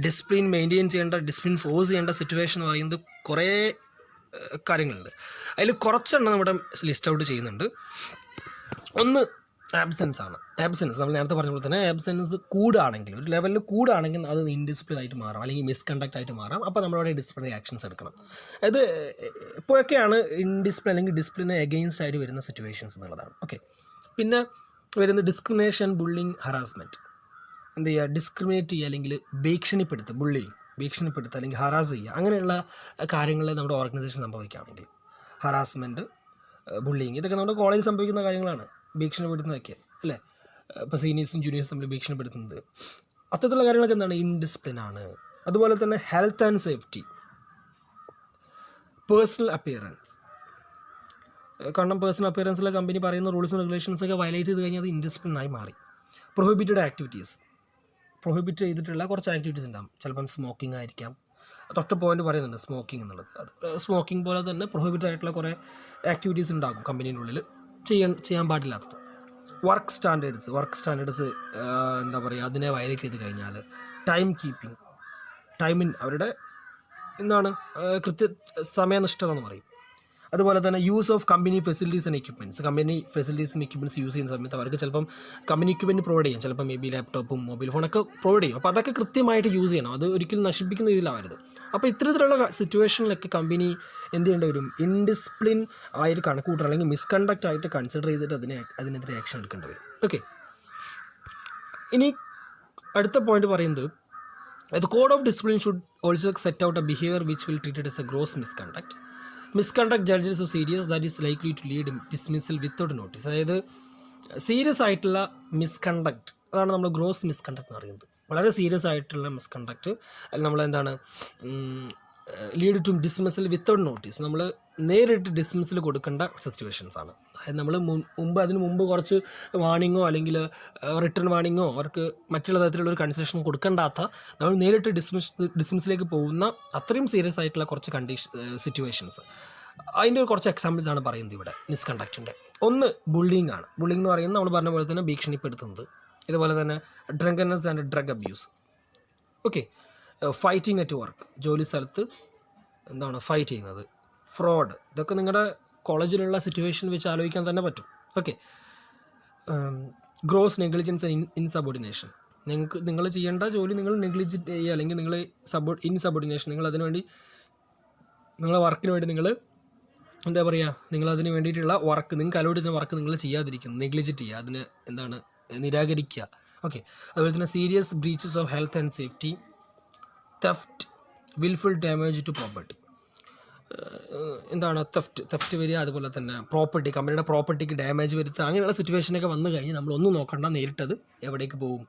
[SPEAKER 1] ഡിസിപ്ലിൻ മെയിൻറ്റെയിൻ ചെയ്യേണ്ട, ഡിസിപ്ലിൻ ഫോഴ്സ് ചെയ്യേണ്ട സിറ്റുവേഷൻ എന്ന് പറയുന്നത് കുറേ കാര്യങ്ങളുണ്ട്. അതിൽ കുറച്ചെണ്ണം നമ്മുടെ ലിസ്റ്റ് ഔട്ട് ചെയ്യുന്നുണ്ട്. ഒന്ന് ആബ്സെൻസ് ആണ്. ആബ്സെൻസ് നമ്മൾ നേരത്തെ പറഞ്ഞ പോലെ തന്നെ ആബ്സെൻസ് കൂടുകയാണെങ്കിൽ, ഒരു ലെവലിൽ കൂടുകയാണെങ്കിൽ അത് ഇൻഡിസിപ്ലിൻ ആയിട്ട് മാറാം, അല്ലെങ്കിൽ മിസ്കണ്ടക്ട് ആയിട്ട് മാറാം. അപ്പോൾ നമ്മളവിടെ ഡിസിപ്ലിനറി ആക്ഷൻസ് എടുക്കണം. അത് ഇപ്പോഴൊക്കെയാണ് ഇൻഡിസിപ്ലിൻ അല്ലെങ്കിൽ ഡിസിപ്ലിന് എഗെയിൻസ്റ്റ് ആയിട്ട് വരുന്ന സിറ്റുവേഷൻസ് എന്നുള്ളതാണ്. ഓക്കെ, പിന്നെ വരുന്ന ഡിസ്ക്രിമിനേഷൻ, ബുള്ളിങ്, ഹറാസ്മെൻറ്റ്. എന്ത് ചെയ്യുക, ഡിസ്ക്രിമിനേറ്റ് ചെയ്യുക അല്ലെങ്കിൽ ഭീഷണിപ്പെടുത്തുക, ഭീഷണിപ്പെടുത്തുക അല്ലെങ്കിൽ ഹറാസ് ചെയ്യുക, അങ്ങനെയുള്ള കാര്യങ്ങൾ നമ്മുടെ ഓർഗനൈസേഷൻ സംഭവിക്കുകയാണെങ്കിൽ, ഹറാസ്മെൻറ്റ്, ബുള്ളിങ്, ഇതൊക്കെ നമ്മുടെ കോളേജിൽ സംഭവിക്കുന്ന കാര്യങ്ങളാണ്. ഭീഷണിപ്പെടുത്തുന്നതൊക്കെ അല്ലേ, ഇപ്പോൾ സീനിയേഴ്സും ജൂനിയേഴ്സും തമ്മിൽ ഭീഷണിപ്പെടുത്തുന്നത്, അത്തരത്തിലുള്ള കാര്യങ്ങളൊക്കെ എന്താണ്, ഇൻഡിസിപ്ലിനാണ്. അതുപോലെ തന്നെ health and safety, personal appearance. കാരണം പേഴ്സണൽ അപ്പിയറൻസിലെ കമ്പനി പറയുന്ന റൂൾസും റെഗുലേഷൻസൊക്കെ വയലേറ്റ് ചെയ്ത് കഴിഞ്ഞാൽ അത് ഇൻഡിസിപ്ലിനായി മാറി. പ്രൊഹിബിറ്റഡ് ആക്ടിവിറ്റീസ്, പ്രൊഹിബിറ്റ് ചെയ്തിട്ടുള്ള കുറച്ച് ആക്ടിവിറ്റീസ് ഉണ്ടാകും. ചിലപ്പം സ്മോക്കിംഗ് ആയിരിക്കാം, തൊട്ട് പോയിന്റ് പറയുന്നുണ്ട് സ്മോക്കിംഗ് എന്നുള്ളത്. അത് സ്മോക്കിംഗ് പോലെ തന്നെ പ്രൊഹിബിറ്റഡ് ആയിട്ടുള്ള കുറേ ആക്ടിവിറ്റീസ് ഉണ്ടാകും കമ്പനീനുള്ളിൽ ചെയ്യാൻ പാടില്ലാത്തത്. വർക്ക് സ്റ്റാൻഡേർഡ്സ് എന്താ പറയുക, അതിനെ വയലേറ്റ് ചെയ്ത് കഴിഞ്ഞാൽ ടൈം കീപ്പിംഗ്, അവരുടെ എന്താണ് സമയനിഷ്ഠത എന്ന് പറയും. അതുപോലെ തന്നെ use of company facilities and equipments. Company ഫെസിലിറ്റീസും എക്യുപ്മെൻറ്റ്സ് യൂസ് ചെയ്യുന്ന സമയത്ത് അവർക്ക് ചിലപ്പം കമ്പനി എക്യുപ്മെൻറ്റ് പ്രൊവൈഡ് ചെയ്യും, ചിലപ്പോൾ മേ ബി ലാപ്ടോപ്പും മൊബൈൽ ഫോണൊക്കെ പ്രൊവൈഡ് ചെയ്യും. അപ്പോൾ അതൊക്കെ കൃത്യമായിട്ട് യൂസ് ചെയ്യണം, അത് ഒരിക്കലും നശിപ്പിക്കുന്ന രീതിയിലാവരുത്. അപ്പോൾ ഇത്തരത്തിലുള്ള സിറ്റുവേഷനിലൊക്കെ കമ്പനി എന്ത് ചെയ്യേണ്ടി വരും, ഇൻഡിസിപ്ലിൻ ആയിട്ട് കണക്കൂട്ടണം അല്ലെങ്കിൽ മിസ്കണ്ടക്റ്റ് ആയിട്ട് കൺസിഡർ ചെയ്തിട്ട് അതിനെതിരെ ആക്ഷൻ എടുക്കേണ്ടി വരും. ഓക്കെ, ഇനി അടുത്ത പോയിന്റ് പറയുന്നത്, the code of discipline should also set out a behaviour which will treated as a gross misconduct. Misconduct judges so serious that is likely to lead dismissal without notice. അതായത് serious ആയിട്ടുള്ള misconduct, അതാണ് നമ്മൾ gross misconduct എന്ന് പറയുന്നത്. വളരെ serious ആയിട്ടുള്ള misconduct അല്ലെങ്കിൽ നമ്മളെന്താണ് lead to dismissal without notice, നമ്മൾ നേരിട്ട് ഡിസ്മിസൽ കൊടുക്കേണ്ട സിറ്റുവേഷൻസ് ആണ്. അതായത് നമ്മൾ അതിന് മുമ്പ് കുറച്ച് വാണിങ്ങോ അല്ലെങ്കിൽ റിട്ടേൺ വാണിങ്ങോ അവർക്ക് മറ്റുള്ള തരത്തിലുള്ള ഒരു കൺസെഷൻ കൊടുക്കേണ്ടാത്ത, നമ്മൾ നേരിട്ട് ഡിസ്മിസിലേക്ക് പോകുന്ന അത്രയും സീരിയസ് ആയിട്ടുള്ള കുറച്ച് സിറ്റുവേഷൻസ്, അതിൻ്റെ കുറച്ച് എക്സാമ്പിൾസ് ആണ് പറയുന്നത് ഇവിടെ മിസ്കണ്ടക്റ്റിൻ്റെ. ഒന്ന് ബുള്ളിങ് ആണ്. ബുള്ളിങ് എന്ന് പറയുന്നത് നമ്മൾ പറഞ്ഞ പോലെ തന്നെ ഭീഷണിപ്പെടുത്തുന്നത്, ഇതുപോലെ തന്നെ ഡ്രങ്കനെസ് and drug abuse. Okay, fighting at work, ജോലി സ്ഥലത്ത് എന്താണ് ഫൈറ്റ് ചെയ്യുന്നത്, ഫ്രോഡ്, ഇതൊക്കെ നിങ്ങളുടെ കോളേജിലുള്ള സിറ്റുവേഷൻ വെച്ച് ആലോചിക്കാൻ തന്നെ പറ്റും. ഓക്കെ, ഗ്രോസ് നെഗ്ലിജൻസ് ആൻഡ് ഇൻസബോർഡിനേഷൻ, നിങ്ങൾ ചെയ്യേണ്ട ജോലി നിങ്ങൾ നെഗ്ലിജറ്റ് ചെയ്യുക അല്ലെങ്കിൽ നിങ്ങൾ ഇൻസബോർഡിനേഷൻ, നിങ്ങൾ അതിനുവേണ്ടി നിങ്ങളെ വർക്കിന് വേണ്ടി നിങ്ങൾ എന്താ പറയുക, നിങ്ങളതിന് വേണ്ടിയിട്ടുള്ള വർക്ക്, നിങ്ങൾക്ക് അലോട്ട് ചെയ്യുന്ന വർക്ക് നിങ്ങൾ ചെയ്യാതിരിക്കുന്നു, നെഗ്ലിജറ്റ് ചെയ്യുക, അതിന് എന്താണ് നിരാകരിക്കുക. ഓക്കെ, അതുപോലെ തന്നെ serious breaches of health and safety, theft, wilful damage to property, എന്താണ് തെഫ്റ്റ് വരിക, അതുപോലെ തന്നെ കമ്പനിയുടെ പ്രോപ്പർട്ടിക്ക് ഡാമേജ് വരുത്തുക, അങ്ങനെയുള്ള സിറ്റുവേഷനൊക്കെ വന്നു കഴിഞ്ഞാൽ നമ്മളൊന്നും നോക്കണ്ട, നേരിട്ടത് എവിടേക്ക് പോകും,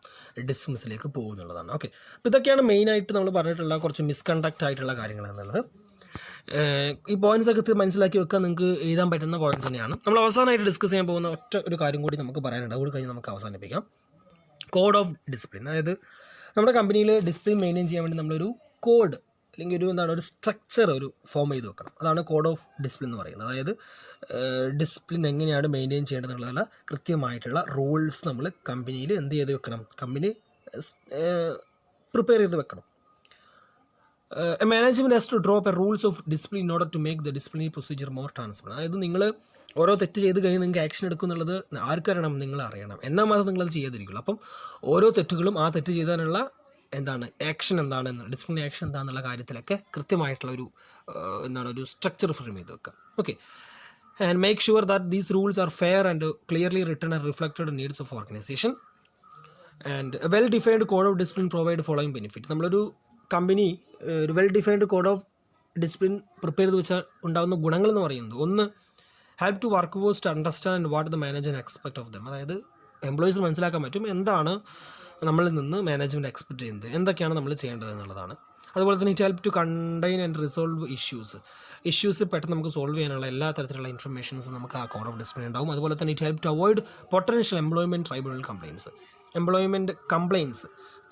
[SPEAKER 1] ഡിസ്മിസിലേക്ക് പോകും എന്നുള്ളതാണ്. ഓക്കെ, അപ്പോൾ ഇതൊക്കെയാണ് മെയിനായിട്ട് നമ്മൾ പറഞ്ഞിട്ടുള്ള കുറച്ച് മിസ്കണ്ടക്റ്റ് ആയിട്ടുള്ള കാര്യങ്ങൾ എന്നുള്ളത്. ഈ പോയിൻറ്റ്സ് ഒക്കെ മനസ്സിലാക്കി വെക്കാൻ നിങ്ങൾക്ക് എഴുതാൻ പറ്റുന്ന പോയിൻറ്റ്സ് തന്നെയാണ്. നമ്മൾ അവസാനമായിട്ട് ഡിസ്കസ് ചെയ്യാൻ പോകുന്ന ഒറ്റ ഒരു കാര്യം കൂടി നമുക്ക് പറയാനുണ്ട്, അതുകൂടി കഴിഞ്ഞ് നമുക്ക് അവസാനിപ്പിക്കാം. Code of discipline. അതായത് നമ്മുടെ കമ്പനിയിൽ ഡിസിപ്ലിൻ മെയിൻറ്റെയിൻ ചെയ്യാൻ വേണ്ടി നമ്മളൊരു കോഡ് അല്ലെങ്കിൽ ഒരു സ്ട്രക്ചർ ഫോം ചെയ്ത് വെക്കണം. അതാണ് കോഡ് ഓഫ് ഡിസിപ്ലിൻ എന്ന് പറയുന്നത്. അതായത് ഡിസിപ്ലിൻ എങ്ങനെയാണ് മെയിൻറ്റെയിൻ ചെയ്യേണ്ടതെന്നുള്ള കൃത്യമായിട്ടുള്ള റൂൾസ് നമ്മൾ കമ്പനിയിൽ എന്ത് ചെയ്ത് വെക്കണം, കമ്പനി പ്രിപ്പയർ ചെയ്ത് വെക്കണം. A management has to draw a rules of discipline in order to make the disciplinary procedure more transparent. അതായത് നിങ്ങൾ ഓരോ തെറ്റ് ചെയ്ത് കഴിഞ്ഞ് നിങ്ങൾക്ക് ആക്ഷൻ എടുക്കും എന്നുള്ളത് ആർക്കറിയണം, നിങ്ങൾ അറിയണം, എന്നാൽ മാത്രം നിങ്ങളത് ചെയ്യാതിരിക്കുള്ളൂ. അപ്പം ഓരോ തെറ്റുകളും ആ തെറ്റ് ചെയ്താനുള്ള ആക്ഷൻ എന്താണെന്ന്, ഡിസിപ്ലിനറി ആക്ഷൻ എന്താണെന്നുള്ള കാര്യത്തിലൊക്കെ കൃത്യമായിട്ടുള്ള ഒരു സ്ട്രക്ചർ ഫ്രെയിം ചെയ്ത് വെക്കാം. Okay, and make sure that these rules are fair and clearly written and reflected needs of organisation. And well defined code of discipline provide following benefit. നമ്മളൊരു company ഒരു well defined code of discipline prepare ചെയ്ത് വെച്ചാൽ ഉണ്ടാകുന്ന ഗുണങ്ങൾ എന്ന് പറയുന്നത്, ഒന്ന്, have to work force to understand what the manager expect of them. അതായത് എംപ്ലോയീസിന് മനസ്സിലാക്കാൻ പറ്റും എന്താണ് നമ്മളിൽ നിന്ന് മാനേജ്മെൻറ്റ് എക്സ്പെക്ട് ചെയ്യുന്നത്, എന്തൊക്കെയാണ് നമ്മൾ ചെയ്യേണ്ടത് എന്നുള്ളതാണ്. അതുപോലെ തന്നെ it help to contain and resolve issues പെട്ടെന്ന് നമുക്ക് സോൾവ് ചെയ്യാനുള്ള എല്ലാ തരത്തിലുള്ള ഇൻഫർമേഷൻസ് നമുക്ക് ആ കോഡ് ഓഫ് ഡിസിപ്ലിൻ ഉണ്ടാവും. അതുപോലെ തന്നെ it help to avoid potential employment tribunal compliance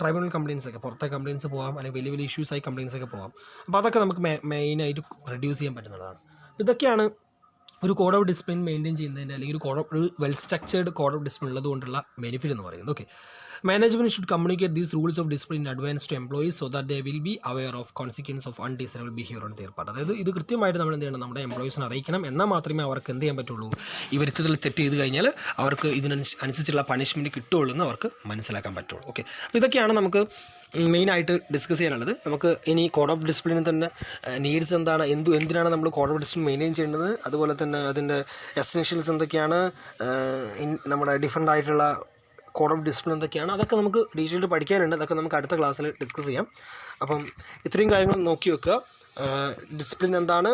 [SPEAKER 1] tribunal compliance ഒക്കെ, പുറത്തെ കംപ്ലയിൻസ് പോകാം, അല്ലെങ്കിൽ വലിയ വലിയ ഇഷ്യൂസായി കംപ്ലയിൻസ് ഒക്കെ പോകാം. അപ്പോൾ അതൊക്കെ നമുക്ക് മെയിനായിട്ട് റെഡ്യൂസ് ചെയ്യാൻ പറ്റുന്നതാണ്. ഇതൊക്കെയാണ് ഒരു കോഡ് ഓഫ് ഡിസിപ്ലിൻ മെയിൻറ്റെയിൻ ചെയ്യുന്നതിൻ്റെ അല്ലെങ്കിൽ ഒരു well structured code of discipline ഉള്ളതുകൊണ്ടുള്ള ബെനിഫിറ്റ് എന്ന് പറയുന്നത്. Okay, management should communicate these rules of discipline in advance to employees so that they will be aware of consequence of undesirable behaviour on their part. അതായത് ഇത് കൃത്യമായിട്ട് നമ്മൾ എന്ത് ചെയ്യണം, നമ്മുടെ എംപ്ലോയീസിനെ അറിയിക്കണം. എന്നാൽ മാത്രമേ അവർക്ക് എന്ത് ചെയ്യാൻ പറ്റുള്ളൂ, ഈ വരുത്തത്തിൽ തെറ്റ് ചെയ്ത് കഴിഞ്ഞാൽ അവർക്ക് ഇതിനനുസരിച്ചുള്ള പണിഷ്മെൻറ്റ് കിട്ടുള്ളൂ എന്ന് അവർക്ക് മനസ്സിലാക്കാൻ പറ്റുള്ളൂ. ഓക്കെ, അപ്പോൾ ഇതൊക്കെയാണ് നമുക്ക് മെയിനായിട്ട് ഡിസ്കസ് ചെയ്യാനുള്ളത്. നമുക്ക് ഇനി കോഡ് ഓഫ് ഡിസിപ്ലിനിൽ തന്നെ നീഡ്സ് എന്താണ്, എന്തിനാണ് നമ്മൾ കോഡ് ഓഫ് ഡിസിപ്ലിൻ മെയിൻറ്റെയിൻ ചെയ്യുന്നത്, അതുപോലെ തന്നെ അതിൻ്റെ എസെൻഷ്യൽസ് എന്തൊക്കെയാണ്, നമ്മുടെ ഡിഫറെൻ്റ് ആയിട്ടുള്ള കോഡ് ഓഫ് ഡിസിപ്ലിൻ എന്തൊക്കെയാണ്, അതൊക്കെ നമുക്ക് ഡീറ്റെയിൽഡ് പഠിക്കാനുണ്ട്. അതൊക്കെ നമുക്ക് അടുത്ത ക്ലാസ്സിൽ ഡിസ്കസ് ചെയ്യാം. അപ്പം ഇത്രയും കാര്യങ്ങൾ നോക്കി വെക്കുക. ഡിസിപ്ലിൻ എന്താണ്,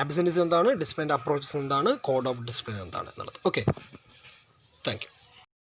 [SPEAKER 1] ആബ്സെൻറ്റിസം എന്താണ്, ഡിസിപ്ലിൻ്റെ അപ്രോച്ചസ് എന്താണ്, കോഡ് ഓഫ് ഡിസിപ്ലിൻ എന്താണ് എന്നുള്ളത്. Okay, thank you.